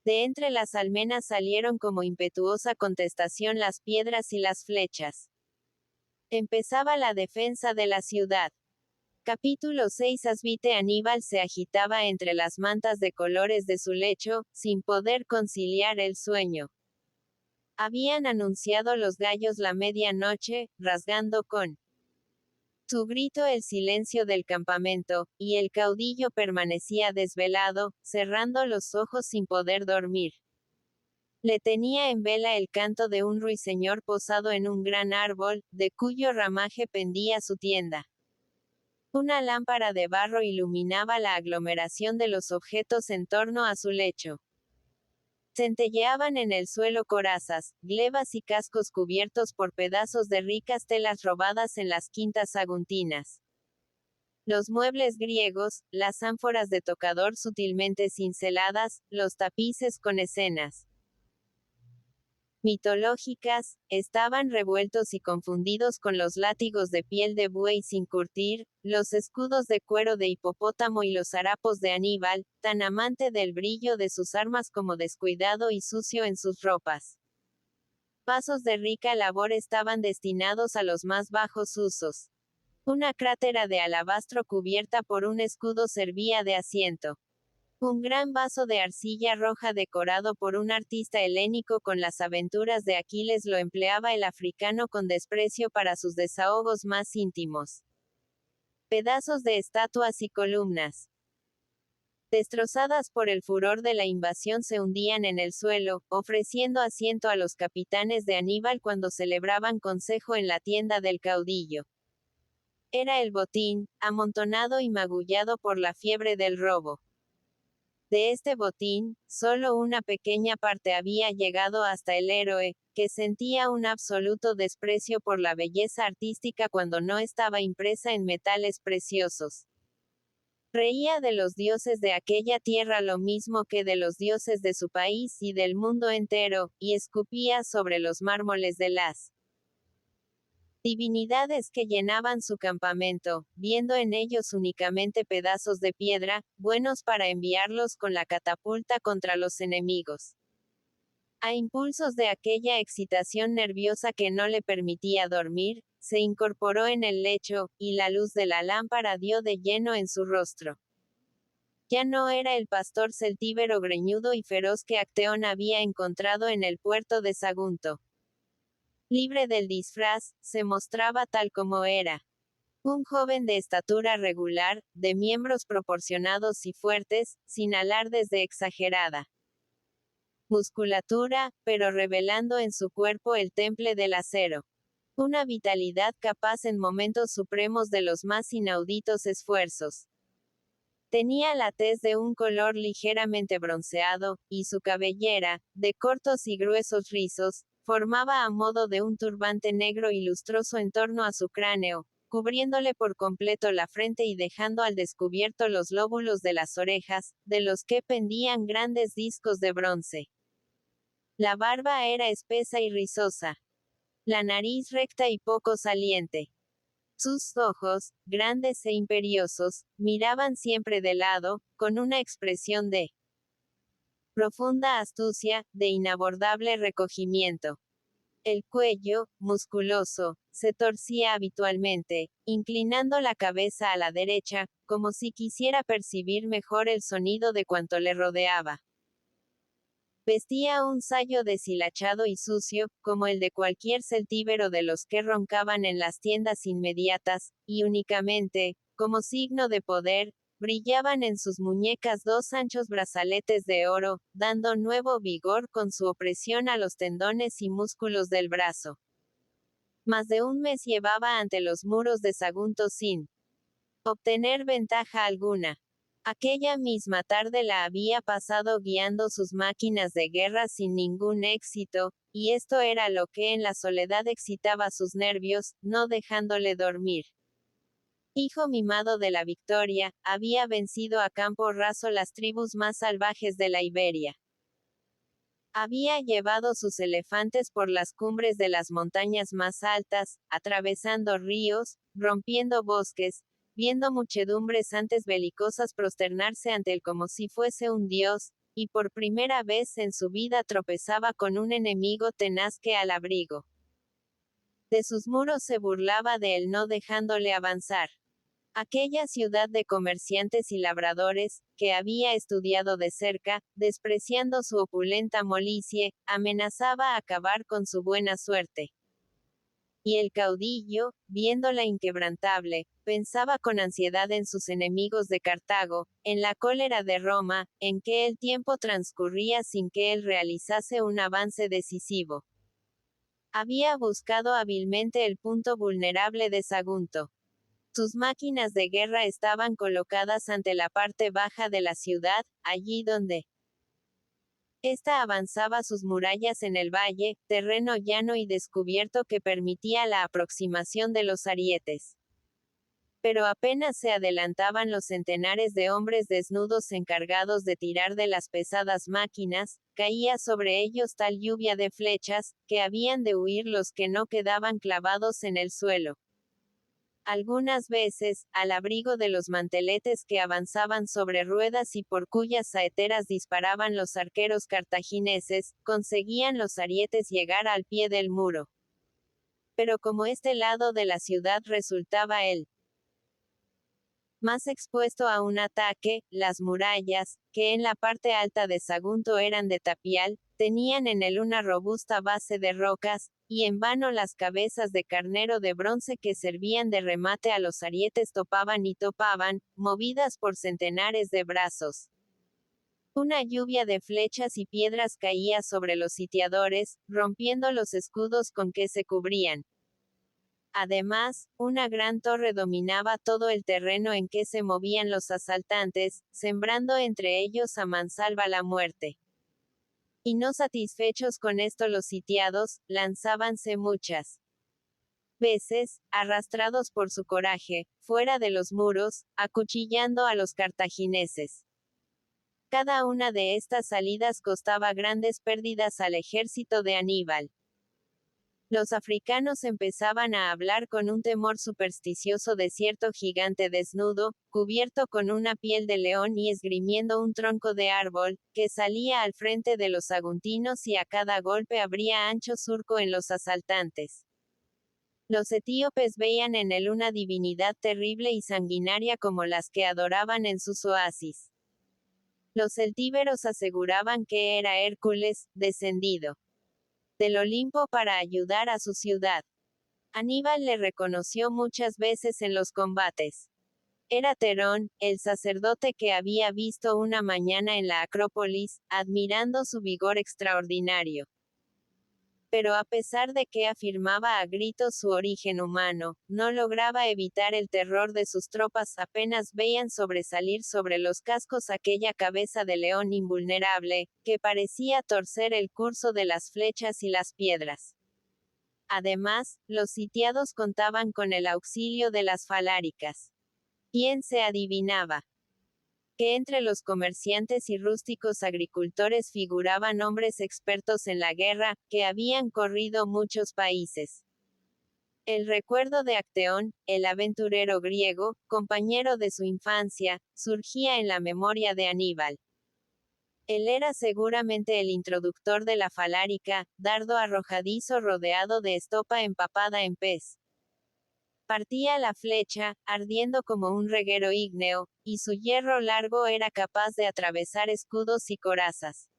De entre las almenas salieron como impetuosa contestación las piedras y las flechas. Empezaba la defensa de la ciudad. Capítulo 6. Asvite Aníbal se agitaba entre las mantas de colores de su lecho, sin poder conciliar el sueño. Habían anunciado los gallos la medianoche, rasgando con su grito el silencio del campamento, y el caudillo permanecía desvelado, cerrando los ojos sin poder dormir. Le tenía en vela el canto de un ruiseñor posado en un gran árbol, de cuyo ramaje pendía su tienda. Una lámpara de barro iluminaba la aglomeración de los objetos en torno a su lecho. Centelleaban en el suelo corazas, glebas y cascos cubiertos por pedazos de ricas telas robadas en las quintas saguntinas. Los muebles griegos, las ánforas de tocador sutilmente cinceladas, los tapices con escenas mitológicas, estaban revueltos y confundidos con los látigos de piel de buey sin curtir, los escudos de cuero de hipopótamo y los harapos de Aníbal, tan amante del brillo de sus armas como descuidado y sucio en sus ropas. Vasos de rica labor estaban destinados a los más bajos usos. Una crátera de alabastro cubierta por un escudo servía de asiento. Un gran vaso de arcilla roja decorado por un artista helénico con las aventuras de Aquiles lo empleaba el africano con desprecio para sus desahogos más íntimos. Pedazos de estatuas y columnas, destrozadas por el furor de la invasión, se hundían en el suelo, ofreciendo asiento a los capitanes de Aníbal cuando celebraban consejo en la tienda del caudillo. Era el botín, amontonado y magullado por la fiebre del robo. De este botín, solo una pequeña parte había llegado hasta el héroe, que sentía un absoluto desprecio por la belleza artística cuando no estaba impresa en metales preciosos. Reía de los dioses de aquella tierra lo mismo que de los dioses de su país y del mundo entero, y escupía sobre los mármoles de las divinidades que llenaban su campamento, viendo en ellos únicamente pedazos de piedra, buenos para enviarlos con la catapulta contra los enemigos. A impulsos de aquella excitación nerviosa que no le permitía dormir, se incorporó en el lecho, y la luz de la lámpara dio de lleno en su rostro. Ya no era el pastor celtíbero greñudo y feroz que Acteón había encontrado en el puerto de Sagunto. Libre del disfraz, se mostraba tal como era. Un joven de estatura regular, de miembros proporcionados y fuertes, sin alardes de exagerada musculatura, pero revelando en su cuerpo el temple del acero. Una vitalidad capaz en momentos supremos de los más inauditos esfuerzos. Tenía la tez de un color ligeramente bronceado, y su cabellera, de cortos y gruesos rizos, formaba a modo de un turbante negro y lustroso en torno a su cráneo, cubriéndole por completo la frente y dejando al descubierto los lóbulos de las orejas, de los que pendían grandes discos de bronce. La barba era espesa y rizosa. La nariz recta y poco saliente. Sus ojos, grandes e imperiosos, miraban siempre de lado, con una expresión de profunda astucia, de inabordable recogimiento. El cuello, musculoso, se torcía habitualmente, inclinando la cabeza a la derecha, como si quisiera percibir mejor el sonido de cuanto le rodeaba. Vestía un sayo deshilachado y sucio, como el de cualquier celtíbero de los que roncaban en las tiendas inmediatas, y únicamente, como signo de poder, brillaban en sus muñecas dos anchos brazaletes de oro, dando nuevo vigor con su opresión a los tendones y músculos del brazo. Más de un mes llevaba ante los muros de Sagunto sin obtener ventaja alguna. Aquella misma tarde la había pasado guiando sus máquinas de guerra sin ningún éxito, y esto era lo que en la soledad excitaba sus nervios, no dejándole dormir. Hijo mimado de la victoria, había vencido a campo raso las tribus más salvajes de la Iberia. Había llevado sus elefantes por las cumbres de las montañas más altas, atravesando ríos, rompiendo bosques, viendo muchedumbres antes belicosas prosternarse ante él como si fuese un dios, y por primera vez en su vida tropezaba con un enemigo tenaz que al abrigo de sus muros se burlaba de él no dejándole avanzar. Aquella ciudad de comerciantes y labradores, que había estudiado de cerca, despreciando su opulenta molicie, amenazaba acabar con su buena suerte. Y el caudillo, viéndola inquebrantable, pensaba con ansiedad en sus enemigos de Cartago, en la cólera de Roma, en que el tiempo transcurría sin que él realizase un avance decisivo. Había buscado hábilmente el punto vulnerable de Sagunto. Sus máquinas de guerra estaban colocadas ante la parte baja de la ciudad, allí donde esta avanzaba sus murallas en el valle, terreno llano y descubierto que permitía la aproximación de los arietes. Pero apenas se adelantaban los centenares de hombres desnudos encargados de tirar de las pesadas máquinas, caía sobre ellos tal lluvia de flechas, que habían de huir los que no quedaban clavados en el suelo. Algunas veces, al abrigo de los manteletes que avanzaban sobre ruedas y por cuyas saeteras disparaban los arqueros cartagineses, conseguían los arietes llegar al pie del muro. Pero como este lado de la ciudad resultaba el más expuesto a un ataque, las murallas, que en la parte alta de Sagunto eran de tapial, tenían en él una robusta base de rocas, y en vano las cabezas de carnero de bronce que servían de remate a los arietes topaban y topaban, movidas por centenares de brazos. Una lluvia de flechas y piedras caía sobre los sitiadores, rompiendo los escudos con que se cubrían. Además, una gran torre dominaba todo el terreno en que se movían los asaltantes, sembrando entre ellos a mansalva la muerte. Y no satisfechos con esto los sitiados, lanzábanse muchas veces, arrastrados por su coraje, fuera de los muros, acuchillando a los cartagineses. Cada una de estas salidas costaba grandes pérdidas al ejército de Aníbal. Los africanos empezaban a hablar con un temor supersticioso de cierto gigante desnudo, cubierto con una piel de león y esgrimiendo un tronco de árbol, que salía al frente de los saguntinos y a cada golpe abría ancho surco en los asaltantes. Los etíopes veían en él una divinidad terrible y sanguinaria como las que adoraban en sus oasis. Los celtíberos aseguraban que era Hércules, descendido del Olimpo para ayudar a su ciudad. Aníbal le reconoció muchas veces en los combates. Era Terón, el sacerdote que había visto una mañana en la Acrópolis, admirando su vigor extraordinario. Pero a pesar de que afirmaba a gritos su origen humano, no lograba evitar el terror de sus tropas apenas veían sobresalir sobre los cascos aquella cabeza de león invulnerable, que parecía torcer el curso de las flechas y las piedras. Además, los sitiados contaban con el auxilio de las faláricas. ¿Quién se adivinaba? Que entre los comerciantes y rústicos agricultores figuraban hombres expertos en la guerra, que habían corrido muchos países. El recuerdo de Acteón, el aventurero griego, compañero de su infancia, surgía en la memoria de Aníbal. Él era seguramente el introductor de la falárica, dardo arrojadizo rodeado de estopa empapada en pez. Partía la flecha, ardiendo como un reguero ígneo, y su hierro largo era capaz de atravesar escudos y corazas.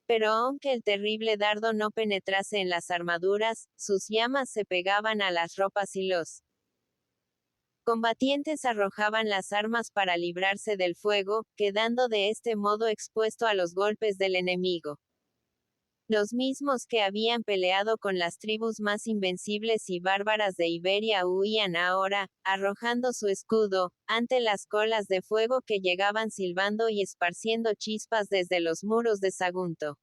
Pero aunque el terrible dardo no penetrase en las armaduras, sus llamas se pegaban a las ropas y los combatientes arrojaban las armas para librarse del fuego, quedando de este modo expuesto a los golpes del enemigo. Los mismos que habían peleado con las tribus más invencibles y bárbaras de Iberia huían ahora, arrojando su escudo, ante las colas de fuego que llegaban silbando y esparciendo chispas desde los muros de Sagunto.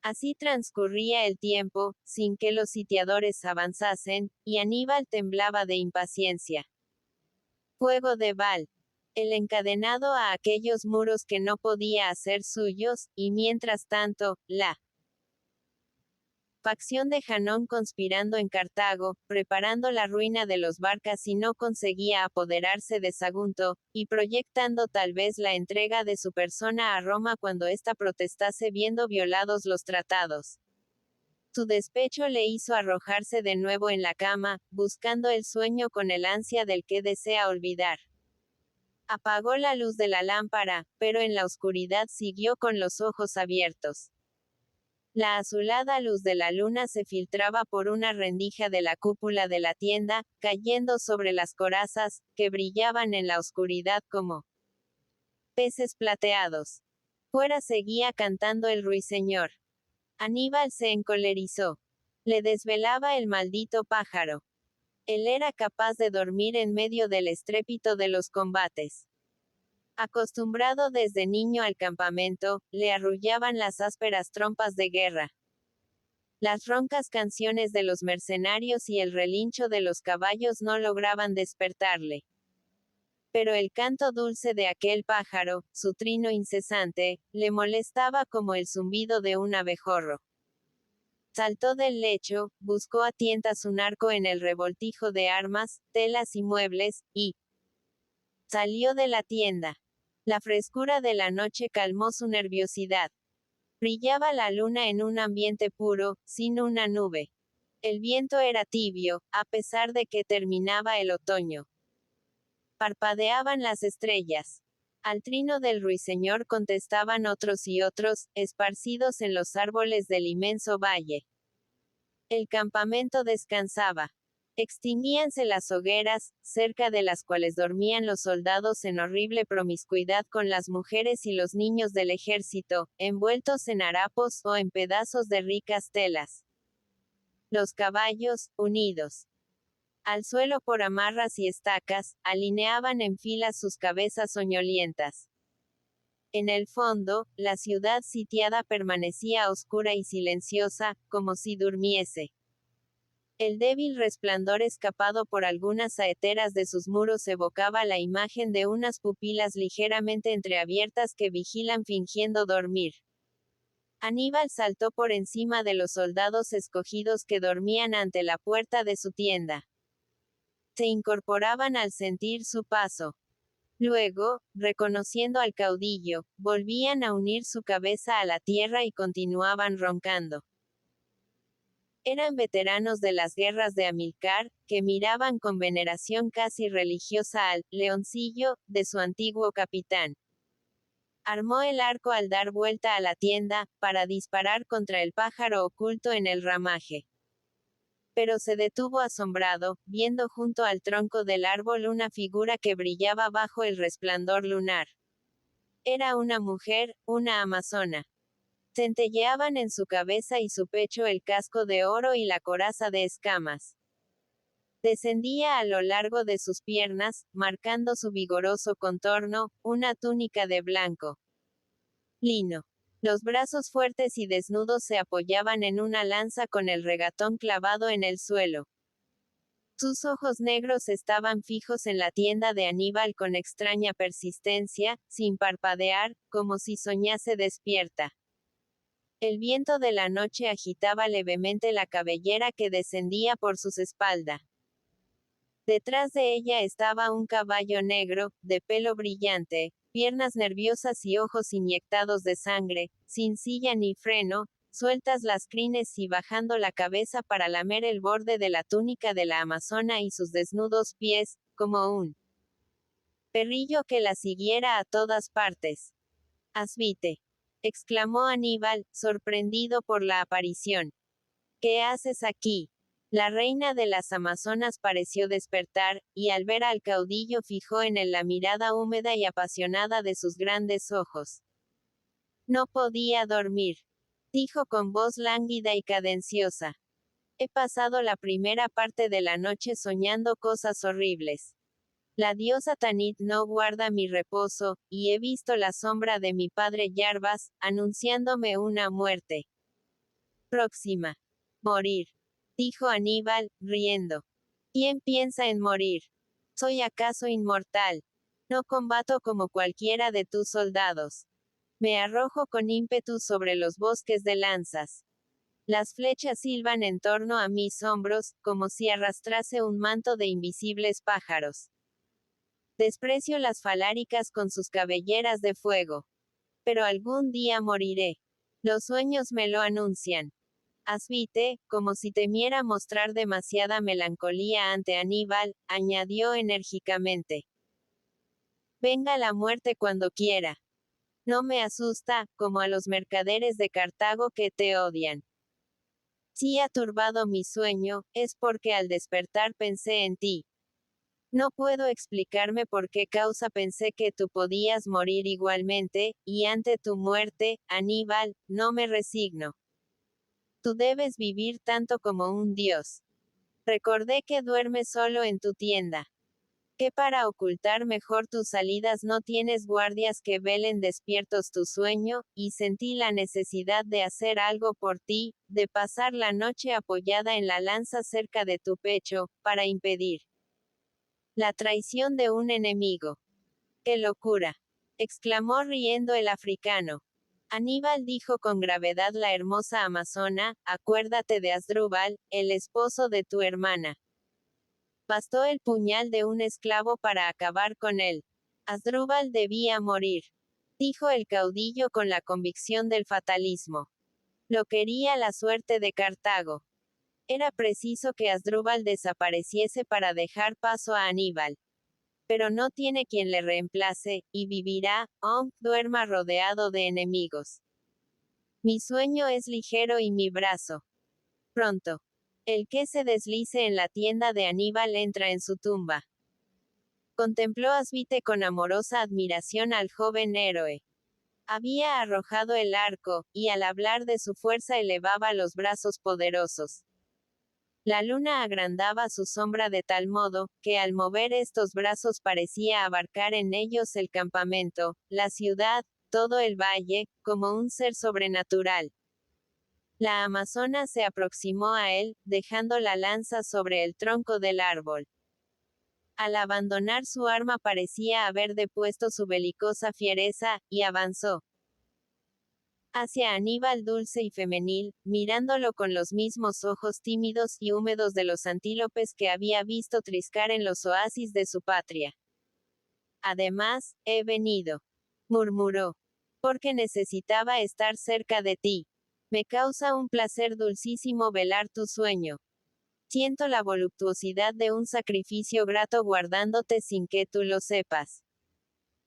Así transcurría el tiempo, sin que los sitiadores avanzasen, y Aníbal temblaba de impaciencia. Fuego de Baal. El encadenado a aquellos muros que no podía hacer suyos, y mientras tanto, la facción de Janón conspirando en Cartago, preparando la ruina de los Barcas y no conseguía apoderarse de Sagunto, y proyectando tal vez la entrega de su persona a Roma cuando ésta protestase viendo violados los tratados. Su despecho le hizo arrojarse de nuevo en la cama, buscando el sueño con el ansia del que desea olvidar. Apagó la luz de la lámpara, pero en la oscuridad siguió con los ojos abiertos. La azulada luz de la luna se filtraba por una rendija de la cúpula de la tienda, cayendo sobre las corazas, que brillaban en la oscuridad como peces plateados. Fuera seguía cantando el ruiseñor. Aníbal se encolerizó. Le desvelaba el maldito pájaro. Él era capaz de dormir en medio del estrépito de los combates. Acostumbrado desde niño al campamento, le arrullaban las ásperas trompas de guerra. Las roncas canciones de los mercenarios y el relincho de los caballos no lograban despertarle. Pero el canto dulce de aquel pájaro, su trino incesante, le molestaba como el zumbido de un abejorro. Saltó del lecho, buscó a tientas un arco en el revoltijo de armas, telas y muebles, y salió de la tienda. La frescura de la noche calmó su nerviosidad. Brillaba la luna en un ambiente puro, sin una nube. El viento era tibio, a pesar de que terminaba el otoño. Parpadeaban las estrellas. Al trino del ruiseñor contestaban otros y otros, esparcidos en los árboles del inmenso valle. El campamento descansaba. Extinguíanse las hogueras, cerca de las cuales dormían los soldados en horrible promiscuidad con las mujeres y los niños del ejército, envueltos en harapos o en pedazos de ricas telas. Los caballos, unidos al suelo por amarras y estacas, alineaban en filas sus cabezas soñolientas. En el fondo, la ciudad sitiada permanecía oscura y silenciosa, como si durmiese. El débil resplandor escapado por algunas saeteras de sus muros evocaba la imagen de unas pupilas ligeramente entreabiertas que vigilan fingiendo dormir. Aníbal saltó por encima de los soldados escogidos que dormían ante la puerta de su tienda. Se incorporaban al sentir su paso. Luego, reconociendo al caudillo, volvían a unir su cabeza a la tierra y continuaban roncando. Eran veteranos de las guerras de Amílcar, que miraban con veneración casi religiosa al leoncillo de su antiguo capitán. Armó el arco al dar vuelta a la tienda, para disparar contra el pájaro oculto en el ramaje. Pero se detuvo asombrado, viendo junto al tronco del árbol una figura que brillaba bajo el resplandor lunar. Era una mujer, una amazona. Centelleaban en su cabeza y su pecho el casco de oro y la coraza de escamas. Descendía a lo largo de sus piernas, marcando su vigoroso contorno, una túnica de blanco lino. Los brazos fuertes y desnudos se apoyaban en una lanza con el regatón clavado en el suelo. Sus ojos negros estaban fijos en la tienda de Aníbal con extraña persistencia, sin parpadear, como si soñase despierta. El viento de la noche agitaba levemente la cabellera que descendía por sus espaldas. Detrás de ella estaba un caballo negro, de pelo brillante, piernas nerviosas y ojos inyectados de sangre, sin silla ni freno, sueltas las crines y bajando la cabeza para lamer el borde de la túnica de la amazona y sus desnudos pies, como un perrillo que la siguiera a todas partes. «Asvite», exclamó Aníbal, sorprendido por la aparición. «¿Qué haces aquí?» La reina de las Amazonas pareció despertar, y al ver al caudillo fijó en él la mirada húmeda y apasionada de sus grandes ojos. «No podía dormir», dijo con voz lánguida y cadenciosa. «He pasado la primera parte de la noche soñando cosas horribles. La diosa Tanit no guarda mi reposo, y he visto la sombra de mi padre Yarbas, anunciándome una muerte próxima. Morir», dijo Aníbal, riendo. «¿Quién piensa en morir? ¿Soy acaso inmortal? No combato como cualquiera de tus soldados. Me arrojo con ímpetu sobre los bosques de lanzas. Las flechas silban en torno a mis hombros, como si arrastrase un manto de invisibles pájaros. Desprecio las faláricas con sus cabelleras de fuego. Pero algún día moriré. Los sueños me lo anuncian. Asvite, como si temiera mostrar demasiada melancolía ante Aníbal, añadió enérgicamente. Venga la muerte cuando quiera. No me asusta, como a los mercaderes de Cartago que te odian. Si ha turbado mi sueño, es porque al despertar pensé en ti. No puedo explicarme por qué causa pensé que tú podías morir igualmente, y ante tu muerte, Aníbal, no me resigno. Tú debes vivir tanto como un dios. Recordé que duermes solo en tu tienda. Que para ocultar mejor tus salidas no tienes guardias que velen despiertos tu sueño, y sentí la necesidad de hacer algo por ti, de pasar la noche apoyada en la lanza cerca de tu pecho, para impedir la traición de un enemigo. ¡Qué locura! Exclamó riendo el africano. Aníbal dijo con gravedad la hermosa amazona, acuérdate de Asdrúbal, el esposo de tu hermana. Bastó el puñal de un esclavo para acabar con él. Asdrúbal debía morir, dijo el caudillo con la convicción del fatalismo. Lo quería la suerte de Cartago. Era preciso que Asdrúbal desapareciese para dejar paso a Aníbal. Pero no tiene quien le reemplace, y vivirá, duerma rodeado de enemigos. Mi sueño es ligero y mi brazo. Pronto. El que se deslice en la tienda de Aníbal entra en su tumba. Contempló Asvite con amorosa admiración al joven héroe. Había arrojado el arco, y al hablar de su fuerza elevaba los brazos poderosos. La luna agrandaba su sombra de tal modo, que al mover estos brazos parecía abarcar en ellos el campamento, la ciudad, todo el valle, como un ser sobrenatural. La amazona se aproximó a él, dejando la lanza sobre el tronco del árbol. Al abandonar su arma parecía haber depuesto su belicosa fiereza, y avanzó hacia Aníbal dulce y femenil, mirándolo con los mismos ojos tímidos y húmedos de los antílopes que había visto triscar en los oasis de su patria. Además, he venido, murmuró, porque necesitaba estar cerca de ti. Me causa un placer dulcísimo velar tu sueño. Siento la voluptuosidad de un sacrificio grato guardándote sin que tú lo sepas.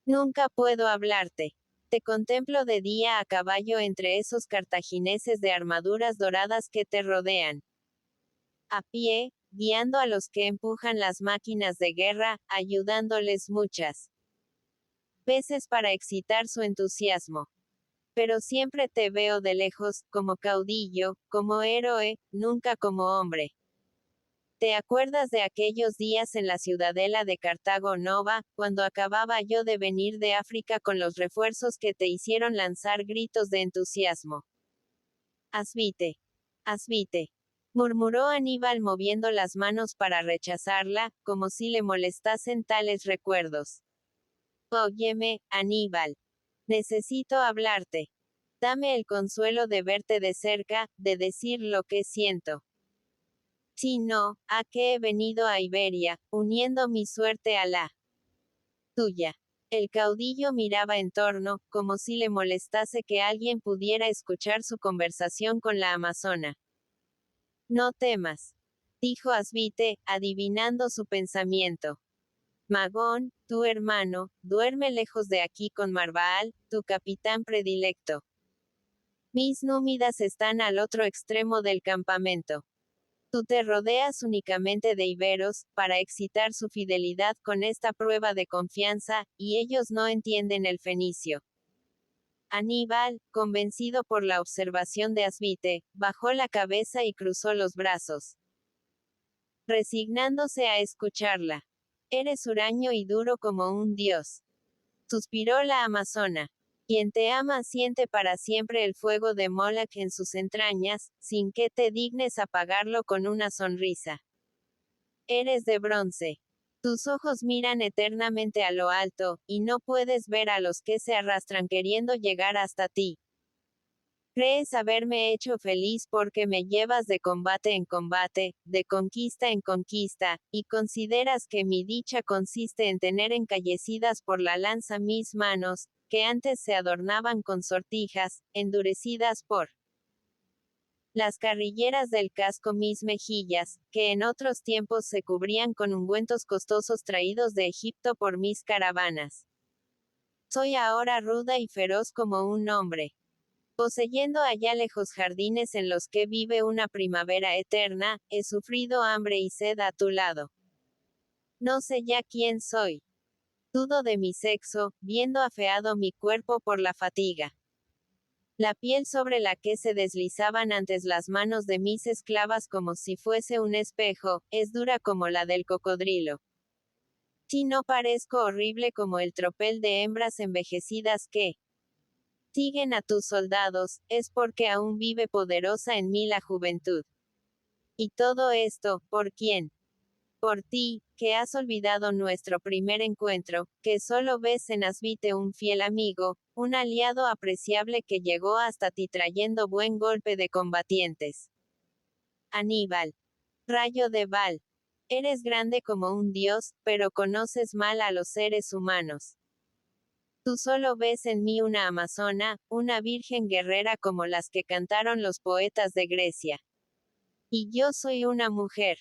Nunca puedo hablarte. Te contemplo de día a caballo entre esos cartagineses de armaduras doradas que te rodean. A pie, guiando a los que empujan las máquinas de guerra, ayudándoles muchas veces para excitar su entusiasmo. Pero siempre te veo de lejos, como caudillo, como héroe, nunca como hombre. ¿Te acuerdas de aquellos días en la ciudadela de Cartago Nova, cuando acababa yo de venir de África con los refuerzos que te hicieron lanzar gritos de entusiasmo? Asvite. Asvite. Murmuró Aníbal moviendo las manos para rechazarla, como si le molestasen tales recuerdos. Óyeme, Aníbal. Necesito hablarte. Dame el consuelo de verte de cerca, de decir lo que siento. Si no, ¿a qué he venido a Iberia, uniendo mi suerte a la tuya? El caudillo miraba en torno, como si le molestase que alguien pudiera escuchar su conversación con la amazona. No temas, dijo Asvite, adivinando su pensamiento. Magón, tu hermano, duerme lejos de aquí con Marvaal, tu capitán predilecto. Mis númidas están al otro extremo del campamento. Tú te rodeas únicamente de iberos, para excitar su fidelidad con esta prueba de confianza, y ellos no entienden el fenicio. Aníbal, convencido por la observación de Asvite, bajó la cabeza y cruzó los brazos, resignándose a escucharla. Eres huraño y duro como un dios. Suspiró la amazona. Quien te ama siente para siempre el fuego de Moloch en sus entrañas, sin que te dignes apagarlo con una sonrisa. Eres de bronce. Tus ojos miran eternamente a lo alto, y no puedes ver a los que se arrastran queriendo llegar hasta ti. Crees haberme hecho feliz porque me llevas de combate en combate, de conquista en conquista, y consideras que mi dicha consiste en tener encallecidas por la lanza mis manos, que antes se adornaban con sortijas, endurecidas por las carrilleras del casco mis mejillas, que en otros tiempos se cubrían con ungüentos costosos traídos de Egipto por mis caravanas. Soy ahora ruda y feroz como un hombre. Poseyendo allá lejos jardines en los que vive una primavera eterna, he sufrido hambre y sed a tu lado. No sé ya quién soy. Dudo de mi sexo, viendo afeado mi cuerpo por la fatiga. La piel sobre la que se deslizaban antes las manos de mis esclavas como si fuese un espejo, es dura como la del cocodrilo. Si no parezco horrible como el tropel de hembras envejecidas que siguen a tus soldados, es porque aún vive poderosa en mí la juventud. Y todo esto, ¿por quién? Por ti, que has olvidado nuestro primer encuentro, que solo ves en Asvite un fiel amigo, un aliado apreciable que llegó hasta ti trayendo buen golpe de combatientes. Aníbal. Rayo de Val. Eres grande como un dios, pero conoces mal a los seres humanos. Tú solo ves en mí una amazona, una virgen guerrera como las que cantaron los poetas de Grecia. Y yo soy una mujer.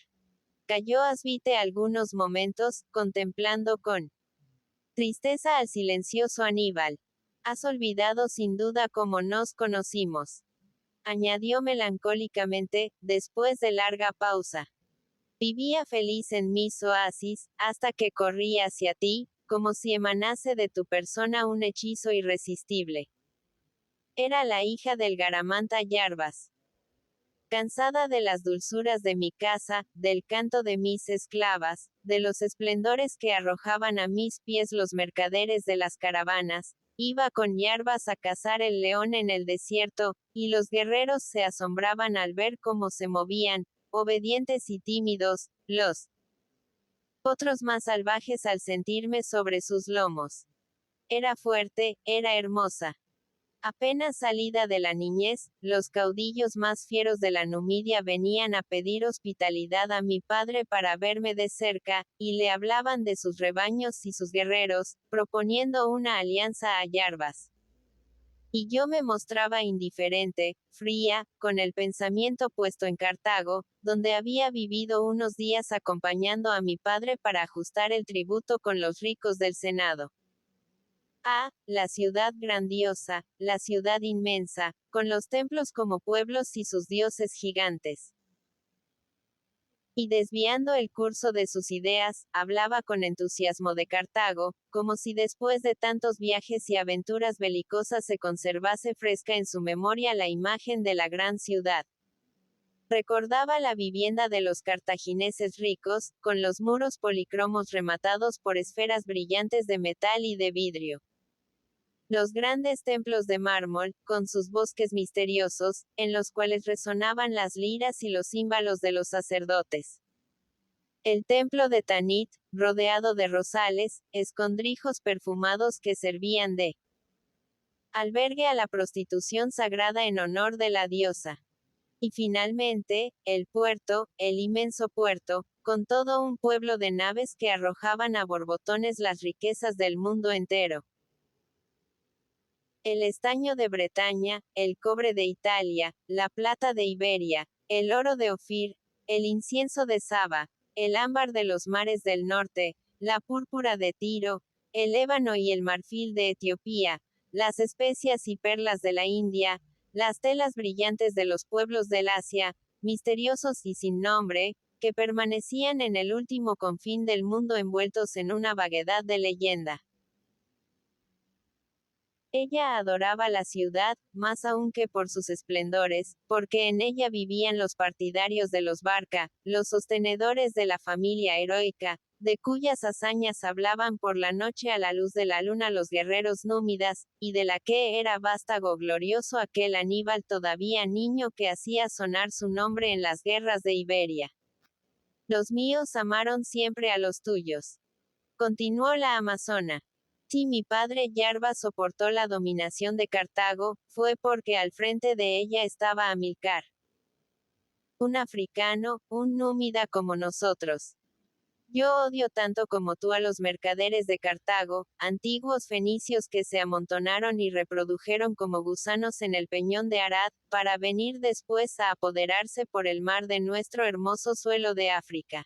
Calló Asvite algunos momentos, contemplando con tristeza al silencioso Aníbal. Has olvidado sin duda cómo nos conocimos. Añadió melancólicamente, después de larga pausa. Vivía feliz en mis oasis, hasta que corrí hacia ti, como si emanase de tu persona un hechizo irresistible. Era la hija del Garamanta Yarbas. Cansada de las dulzuras de mi casa, del canto de mis esclavas, de los esplendores que arrojaban a mis pies los mercaderes de las caravanas, iba con Yarbas a cazar el león en el desierto, y los guerreros se asombraban al ver cómo se movían, obedientes y tímidos, los otros más salvajes al sentirme sobre sus lomos. Era fuerte, era hermosa. Apenas salida de la niñez, los caudillos más fieros de la Numidia venían a pedir hospitalidad a mi padre para verme de cerca, y le hablaban de sus rebaños y sus guerreros, proponiendo una alianza a Yarbas. Y yo me mostraba indiferente, fría, con el pensamiento puesto en Cartago, donde había vivido unos días acompañando a mi padre para ajustar el tributo con los ricos del Senado. Ah, la ciudad grandiosa, la ciudad inmensa, con los templos como pueblos y sus dioses gigantes. Y desviando el curso de sus ideas, hablaba con entusiasmo de Cartago, como si después de tantos viajes y aventuras belicosas se conservase fresca en su memoria la imagen de la gran ciudad. Recordaba la vivienda de los cartagineses ricos, con los muros policromos rematados por esferas brillantes de metal y de vidrio. Los grandes templos de mármol, con sus bosques misteriosos, en los cuales resonaban las liras y los címbalos de los sacerdotes. El templo de Tanit, rodeado de rosales, escondrijos perfumados que servían de albergue a la prostitución sagrada en honor de la diosa. Y finalmente, el puerto, el inmenso puerto, con todo un pueblo de naves que arrojaban a borbotones las riquezas del mundo entero. El estaño de Bretaña, el cobre de Italia, la plata de Iberia, el oro de Ofir, el incienso de Saba, el ámbar de los mares del norte, la púrpura de Tiro, el ébano y el marfil de Etiopía, las especias y perlas de la India, las telas brillantes de los pueblos del Asia, misteriosos y sin nombre, que permanecían en el último confín del mundo envueltos en una vaguedad de leyenda. Ella adoraba la ciudad, más aún que por sus esplendores, porque en ella vivían los partidarios de los Barca, los sostenedores de la familia heroica, de cuyas hazañas hablaban por la noche a la luz de la luna los guerreros númidas, y de la que era vástago glorioso aquel Aníbal todavía niño que hacía sonar su nombre en las guerras de Iberia. Los míos amaron siempre a los tuyos. Continuó la amazona. Si mi padre Yarba soportó la dominación de Cartago, fue porque al frente de ella estaba Amílcar. Un africano, un númida como nosotros. Yo odio tanto como tú a los mercaderes de Cartago, antiguos fenicios que se amontonaron y reprodujeron como gusanos en el peñón de Arad, para venir después a apoderarse por el mar de nuestro hermoso suelo de África.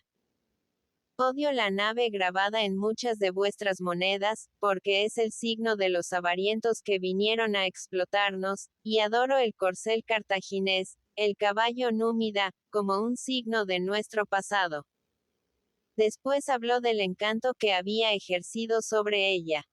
Odio la nave grabada en muchas de vuestras monedas, porque es el signo de los avarientos que vinieron a explotarnos, y adoro el corcel cartaginés, el caballo númida, como un signo de nuestro pasado. Después habló del encanto que había ejercido sobre ella.